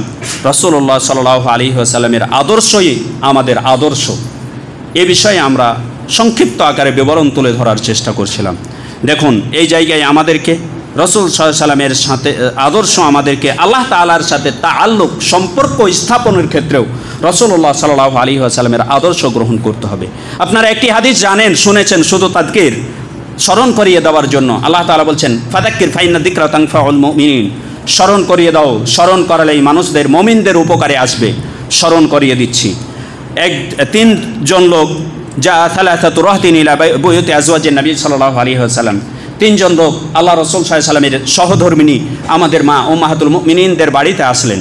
A: রাসূলুল্লাহ সাল্লাল্লাহু আলাইহি ওয়াসাল্লামের আদর্শই আমাদের আদর্শ। এ বিষয়ে আমরা সংক্ষিপ্ত আকারে বিবরণ তুলে ধরার চেষ্টা করছিলাম। দেখুন, এই জায়গায় আমাদেরকে রাসূল সাল্লাল্লাহু আলাইহি ওয়াসাল্লামের সাথে আদর্শ আমাদেরকে আল্লাহ তাআলার সাথে তাআল্লুক, সম্পর্ক স্থাপনের ক্ষেত্রেও রাসূলুল্লাহ সাল্লাল্লাহু আলাইহি ওয়াসাল্লামের আদর্শ গ্রহণ করতে হবে। আপনারা একটি হাদিস জানেন, শুনেছেন, শুধু তাদকির, স্মরণ করিয়ে দেওয়ার জন্য আল্লাহ তাআলা বলছেন, ফাযাক্কির ফাইন্না যিকরা তানফাউল মুমিনিন। স্মরণ করিয়ে দাও, স্মরণ করালেই মানুষদের, মুমিনদের উপকারে আসবে। স্মরণ করিয়ে দিচ্ছি। তিনজন লোক, যা সালাসাতু রাহতিন ইলা বুয়ুতি আজওয়াজিন নবী সাল্লাল্লাহু আলাইহি ওয়াসাল্লাম, তিনজন লোক আল্লাহ রাসূল সাল্লাল্লাহু আলাইহি ওয়াসাল্লামের সহধর্মিণী আমাদের মা উম্মাহাতুল মুমিনিনদের বাড়িতে আসলেন।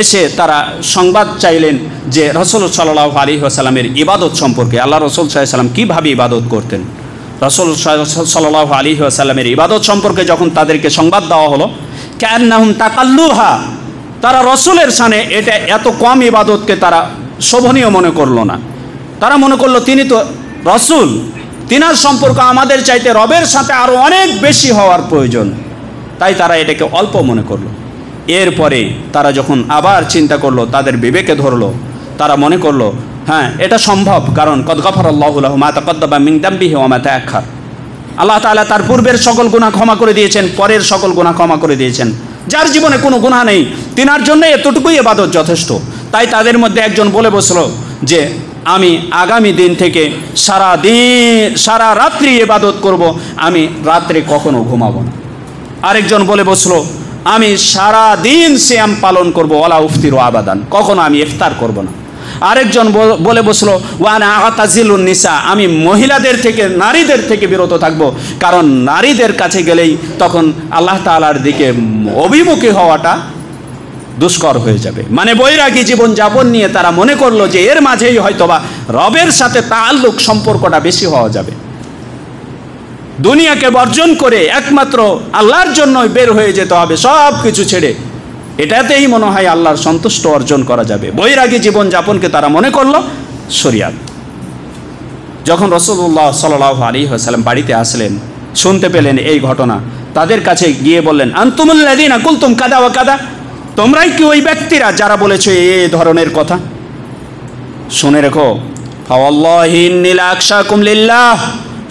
A: এসে তারা সংবাদ চাইলেন যে রাসূল সাল্লাল্লাহু আলাইহি ওয়াসাল্লামের ইবাদত সম্পর্কে। আল্লাহ রাসূল সাল্লাল্লাহু আলাইহি ওয়াসাল্লাম কীভাবে ইবাদত করতেন, রাসূল সাল্লাল্লাহু আলাইহি ওয়াসাল্লামের ইবাদত সম্পর্কে যখন তাদেরকে সংবাদ দেওয়া হলো, কান্নাহুম তাকাল্লুহা, তারা রসুলের সামনে এটা এত কম ইবাদতকে তারা শোভনীয় মনে করলো না। তারা মনে করলো তিনি তো রসুল, তিনার সম্পর্ক আমাদের চাইতে রবের সাথে আরও অনেক বেশি হওয়ার প্রয়োজন, তাই তারা এটাকে অল্প মনে করলো। এরপরে তারা যখন আবার চিন্তা করলো, তাদের বিবেকে ধরলো, তারা মনে করলো হ্যাঁ এটা সম্ভব, কারণ কদ গফারাল্লাহু লাহু মা তাকাদ্দামা মিন যামবিহি ওয়া মা তাআখার। আল্লাহ তাআলা তার পূর্বের সকল গুনাহ ক্ষমা করে দিয়েছেন, পরের সকল গুনাহ ক্ষমা করে দিয়েছেন। যার জীবনে কোনো গুনাহ নেই, তিনার জন্য এতটুকুই ইবাদত যথেষ্ট। তাই তাদের মধ্যে একজন বলে বসলো যে আমি আগামী দিন থেকে সারা রাত্রি ইবাদত করব, আমি রাত্রে কখনো ঘুমাবো না। আরেকজন বলে বসলো আমি সারা দিন সিয়াম পালন করব, ওয়ালা উফতিরু আবাদান, কখনো আমি ইফতার করব না। আরেকজন বলে বসলো ওয়ানা আতাজিলুন নিসা, আমি মহিলাদের থেকে, নারীদের থেকে বিরত থাকব, কারণ নারীদের কাছে গেলেই তখন আল্লাহ তাআলার দিকে অভিমুখী হওয়াটা দুষ্কর হয়ে যাবে। মানে বৈরাগী জীবন যাপন নিয়ে তারা মনে করলো যে এর মাঝেই হয়তোবা রবের সাথে তাআল্লুক, সম্পর্কটা বেশি হওয়া যাবে। দুনিয়াকে বর্জন করে একমাত্র আল্লাহর জন্যই বের হয়ে যেতে হবে, সব কিছু ছেড়ে। এটাতেই মনে হয় আল্লাহর সন্তুষ্ট অর্জন করা যাবে। বৈরাগী জীবন যাপনকে তারা মনে করলো শরিয়াত। যখন রাসূলুল্লাহ সাল্লাল্লাহু আলাইহি ওয়াসাল্লাম বাড়িতে আসলেন, শুনতে পেলেন এই ঘটনা, তাদের কাছে গিয়ে বললেন আনতুমুল লাযিনা কুলতুম কাদা ওয়া কাদা, তোমরাই কি ওই ব্যক্তিরা যারা বলেছো এই ধরনের কথা? শুনে রেখো, ফাওয়াল্লাহি ইন্নী লা আখশাকুম লিল্লাহ,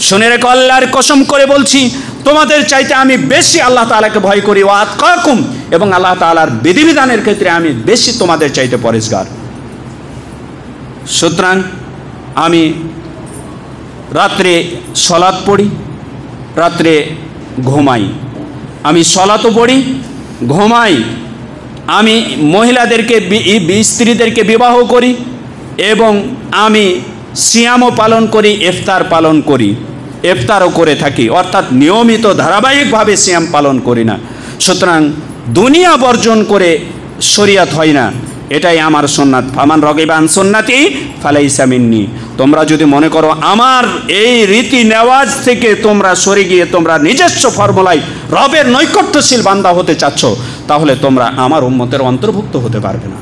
A: শুনে রেখো আল্লাহর কসম করে বলছি তোমাদের চাইতে আমি বেশি আল্লাহ তাআলাকে ভয় করি, ওয়া আতকাকুম, এবং আল্লাহ তাআলার বিধিবিধানের ক্ষেত্রে আমি বেশি তোমাদের চাইতে পরেশগার। সুতরাং আমি রাত্রে সলাত পড়ি, রাত্রে ঘুমাই, আমি সলাতও পড়ি, ঘুমাই, আমি মহিলাদেরকে, স্ত্রীদেরকে বিবাহ করি, এবং আমি সিয়ামও পালন করি, ইফতার পালন করি, ইফতারও করে থাকি, অর্থাৎ নিয়মিত ধারাবাহিকভাবে সিয়াম পালন করি না। সুতরাং দুনিয়া বর্জন করে শরিয়াত হয় না, এটাই আমার সুন্নাত। ফামান রগিবা আন সুন্নাতি ফালাইসা মিন্নি। তোমরা যদি মনে করো আমার এই রীতি নেওয়াজ থেকে তোমরা সরে গিয়ে তোমরা নিজস্ব ফর্মুলায় রবের নৈকট্যশীল বান্দা হতে চাচ্ছ, তাহলে তোমরা আমার উম্মতের অন্তর্ভুক্ত হতে পারবে না।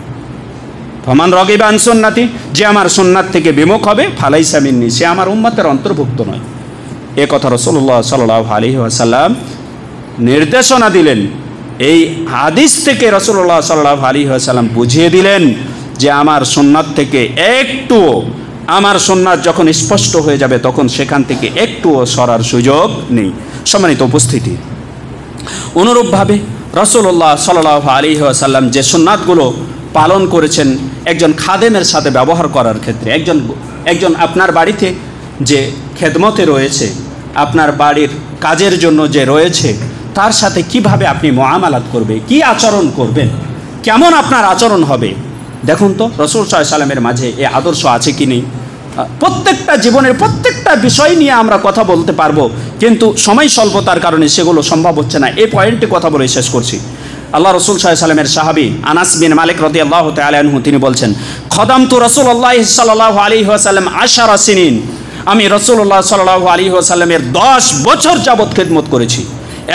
A: ফামান রগিবা আন সুন্নাতি, যে আমার সুন্নাত থেকে বিমুখ হবে, ফালাইসা মিন্নি, সে আমার উম্মতের অন্তর্ভুক্ত নয়। এ কথা রাসূলুল্লাহ সাল্লাল্লাহু আলাইহি ওয়াসাল্লাম নির্দেশনা দিলেন। এই হাদিস থেকে রাসূলুল্লাহ সাল্লাল্লাহু আলাইহি ওয়াসাল্লাম বুঝিয়ে দিলেন যে আমার সুন্নাত থেকে একটুও, আমার সুন্নাত যখন স্পষ্ট হয়ে যাবে তখন সেখান থেকে একটুও সরার সুযোগ নেই। সম্মানিত উপস্থিতি, অনুরূপভাবে রাসূলুল্লাহ সাল্লাল্লাহু আলাইহি ওয়াসাল্লাম যে সুন্নাতগুলো পালন করেছেন একজন খাদেমের সাথে ব্যবহার করার ক্ষেত্রে, একজন আপনার বাড়িতে যে খেদমতে রয়েছে, আপনার বাড়ির কাজের জন্য যে রয়েছে, তার সাথে কিভাবে আপনি মুআমালাত করবে, কি আচরণ করবেন, কেমন আপনার আচরণ হবে, দেখুন তো রাসূল সাল্লাল্লাহু আলাইহি ওয়াসাল্লামের মাঝে এই আদর্শ আছে কি নেই। প্রত্যেকটা জীবনের প্রত্যেকটা বিষয় নিয়ে আমরা কথা বলতে পারবো, কিন্তু সময় স্বল্পতার কারণে সেগুলো সম্ভব হচ্ছে না। এই পয়েন্টে কথা বলে শেষ করছি। আল্লাহ রাসূল সাল্লাল্লাহু আলাইহি ওয়াসাল্লামের সাহাবী আনাস বিন মালিক রাদিয়াল্লাহু তাআলা আনহু তিনি বলছেন, খদামতু রাসূলুল্লাহ সাল্লাল্লাহু আলাইহি ওয়াসাল্লাম 10 সিনিন, আমি রাসূলুল্লাহ সাল্লাল্লাহু আলাইহি ওয়াসাল্লামের 10 বছর যাবত খেদমত করেছি।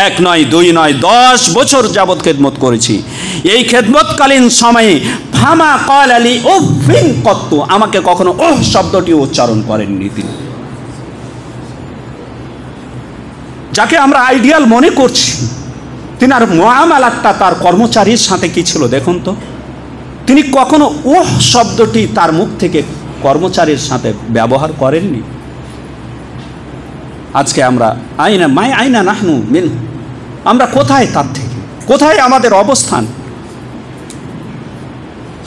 A: 1 নয় 2 নয় 10 বছর যাবত খেদমত করেছি। এই খেদমতকালীন সময়ে ফামা ক্বালা লি উফিন কত্তু, আমাকে কখনো ওহ শব্দটি উচ্চারণ করেননি তিনি। যাকে আমরা আইডিয়াল মনে করছি, তিনি আর মুআমালাতটা তার কর্মচারীর সাথে কি ছিল দেখুন তো। তিনি কখনো ওহ শব্দটি তার মুখ থেকে কর্মচারীর সাথে ব্যবহার করেননি। আজকে আমরা আইনা নাহনু মিন, আমরা কোথায় তার থেকে, কোথায় আমাদের অবস্থান।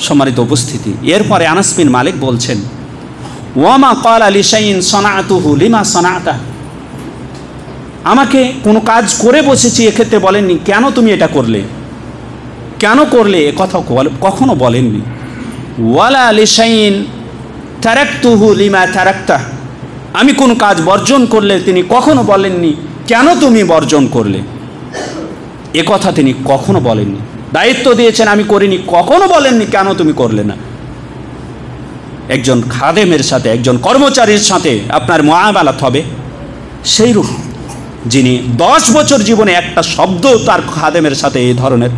A: সম্মানিত উপস্থিতি, এরপরে আনাস বিন মালিক বলছেন, ওয়ামা ক্বালা লিশাইইন সানাতুহু লিমা সানাতা, আমাকে কোনো কাজ করে বসেছি এক্ষেত্রে বলেননি কেন তুমি এটা করলে, কেন করলে, এ কথা কখনো বলেননি। ওয়ালা লিশাইইন তারাকতুহু লিমা তারাকতা, আমি কোন কাজ বর্জন করলে তিনি কখনো বলেননি কেন তুমি বর্জন করলে, এ কথা তিনি কখনো বলেননি। দায়িত্ব দিয়েছেন আমি করিনি, কখনো বলেননি কেন তুমি করলে না। একজন খাদেমের সাথে, একজন কর্মচারীর সাথে আপনার মুআমালাত হবে সেইরূপ, যিনি 10 বছর জীবনে একটা শব্দ তার খাদেমের সাথে এই ধরনের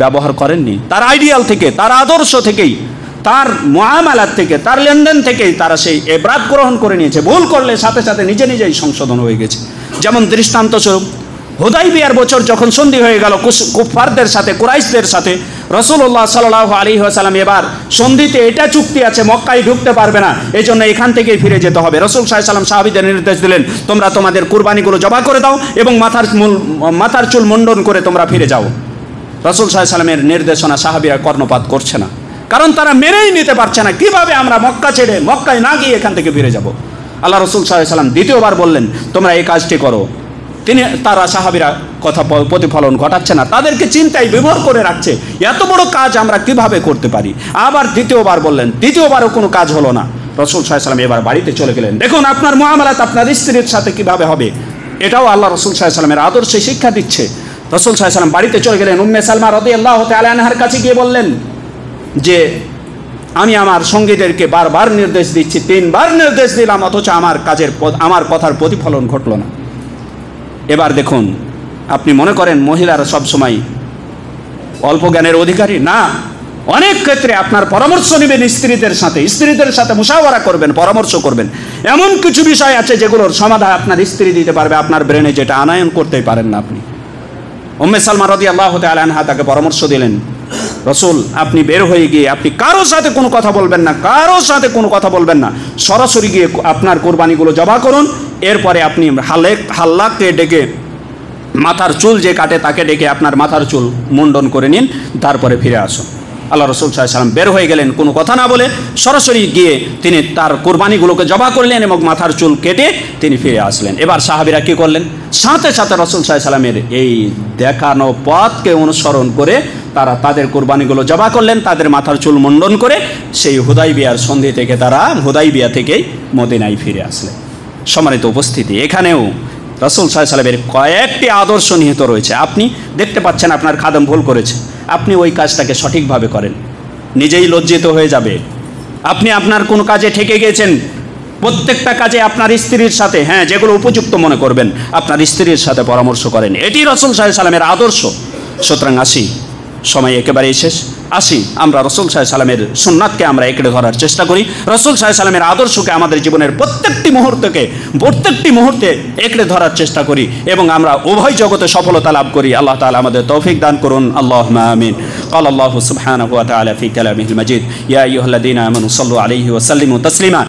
A: ব্যবহার করেননি। তার আইডিয়াল থেকে, তার আদর্শ থেকেই, তার মুআমালাত থেকে, তার লেনদেন থেকেই তারা সেই ইবরাত গ্রহণ করে নিয়েছে। ভুল করলে সাথে সাথে নিজে নিজেই সংশোধন হয়ে গেছে। যেমন দৃষ্টান্তস্বরূপ হুদাইবিয়ার বছর যখন সন্ধি হয়ে গেল কুফফারদের সাথে, কুরাইশদের সাথে, রাসূলুল্লাহ সাল্লাল্লাহু আলাইহি ওয়াসাল্লাম এবার সন্ধিতে এটা চুক্তি আছে মক্কায় ঢুকতে পারবে না, এই জন্য এখান থেকেই ফিরে যেতে হবে। রাসূল সাল্লাল্লাহু আলাইহি ওয়াসাল্লাম সাহাবীদের নির্দেশ দিলেন, তোমরা তোমাদের কুরবানিগুলো জবাই করে দাও এবং মাথার চুল মুন্ডন করে তোমরা ফিরে যাও। রাসূল সাল্লাল্লাহু আলাইহি ওয়াসাল্লামের নির্দেশনা সাহাবীরা কর্ণপাত করছে না, কারণ তারা মেনেই নিতে পারছে না কিভাবে আমরা মক্কা ছেড়ে, মক্কায় না গিয়ে এখান থেকে ফিরে যাব। আল্লাহ রাসূল সাল্লাল্লাহু আলাইহি ওয়াসাল্লাম দ্বিতীয়বার বললেন, তোমরা এই কাজটি করো। তারা সাহাবীরা কথা প্রতিফলন ঘটাচ্ছে না, তাদেরকে চিন্তায় বিভোর করে রাখছে, এত বড় কাজ আমরা কিভাবে করতে পারি। আবার দ্বিতীয়বার বললেন, দ্বিতীয়বারও কোনো কাজ হলো না। রাসূল সাল্লাল্লাহু আলাইহি ওয়াসাল্লাম এবার বাড়িতে চলে গেলেন। দেখুন আপনার মুআমালাত আপনার স্ত্রীর সাথে কিভাবে হবে, এটাও আল্লাহ রাসূল সাল্লাল্লাহু আলাইহি ওয়াসাল্লামের আদর্শে শিক্ষা দিচ্ছে। রাসূল সাল্লাল্লাহু আলাইহি ওয়াসাল্লাম বাড়িতে চলে গেলেন। উম্মে সালমা রাদিয়াল্লাহু তাআলা আনহার কাছে গিয়ে বললেন যে আমি আমার সঙ্গীদেরকে বারবার নির্দেশ দিচ্ছি, 3 বার নির্দেশ দিলাম, অথচ আমার কথার প্রতিফলন ঘটল না। এবার দেখুন, আপনি মনে করেন মহিলারা সবসময় অল্প জ্ঞানের অধিকারী? না, অনেক ক্ষেত্রে আপনার পরামর্শ নেবেন স্ত্রীদের সাথে মুশাওয়ারা করবেন, পরামর্শ করবেন। এমন কিছু বিষয় আছে যেগুলোর সমাধান আপনার স্ত্রী দিতে পারবে আপনার ব্রেনে, যেটা আনায়ন করতেই পারেন না আপনি। উম্মে সালমা রাদিয়াল্লাহু তাআলা আনহা তাকে পরামর্শ দিলেন, রাসূল আপনি বের হয়ে গিয়ে আপনি কারো সাথে কোনো কথা বলবেন না, কারো সাথে কোনো কথা বলবেন না, সরাসরি গিয়ে আপনার কোরবানিগুলো জবাই করুন। এরপরে আপনি হাল্লাককে ডেকে, মাথার চুল যে কাটে তাকে ডেকে আপনার মাথার চুল মুন্ডন করে নিন, তারপরে ফিরে আসুন। আল্লাহ রাসূল সাল্লাল্লাহু আলাইহি ওয়াসাল্লাম বের হয়ে গেলেন, কোনো কথা না বলে সরাসরি গিয়ে তিনি তার কোরবানিগুলোকে জবাই করলেন এবং মাথার চুল কেটে তিনি ফিরে আসলেন। এবার সাহাবীরা কী করলেন, সাথে সাথে রাসূল সাল্লাল্লাহু আলাইহি ওয়াসাল্লামের এই দেখানো পথকে অনুসরণ করে তারা তাদের কোরবানিগুলো জবাই করলেন, তাদের মাথার চুল মুন্ডন করে সেই হুদাইবিয়ার সন্ধি থেকে তারা হুদাইবিয়া থেকেই মদিনায় ফিরে আসলেন। সম্মানিত উপস্থিতি, এখানেও রাসূল সাল্লাল্লাহু আলাইহি ওয়াসাল্লামের কয়েকটি আদর্শ নিহিত রয়েছে। আপনি দেখতে পাচ্ছেন আপনার খাদেম ভুল করেছে, আপনি ওই কাজটাকে সঠিকভাবে করেন, নিজেই লজ্জিত হয়ে যাবে। আপনি আপনার কোন কাজে ঠেকে গেছেন, প্রত্যেকটা কাজে আপনার স্ত্রীর সাথে, হ্যাঁ, যেগুলো উপযুক্ত মনে করবেন আপনার স্ত্রীর সাথে পরামর্শ করেন। এটি রাসূল সাল্লাল্লাহু আলাইহি সাল্লামের আদর্শ। সুতরাং আসি, সময় একেবারেই শেষ, আসি আমরা রাসূল সাল্লাল্লাহু আলাইহি সাল্লামের সুন্নাতকে আমরা একড়ে ধরার চেষ্টা করি, রাসূল সাল্লাল্লাহু আলাইহি সাল্লামের আদর্শকে আমাদের জীবনের প্রত্যেকটি মুহূর্তে একড়ে ধরার চেষ্টা করি এবং আমরা উভয় জগতে সফলতা লাভ করি। আল্লাহ তাআলা আমাদের তৌফিক দান করুন। আল্লাহুম্মা আমিন। ক্বালা আল্লাহু সুবহানাহু ওয়া তাআলা ফি কালামিহিল মাজিদ, ইয়া আইয়ুহাল্লাযীনা আমানু সাল্লু আলাইহি ওয়া সাল্লিমু তাসলিমা।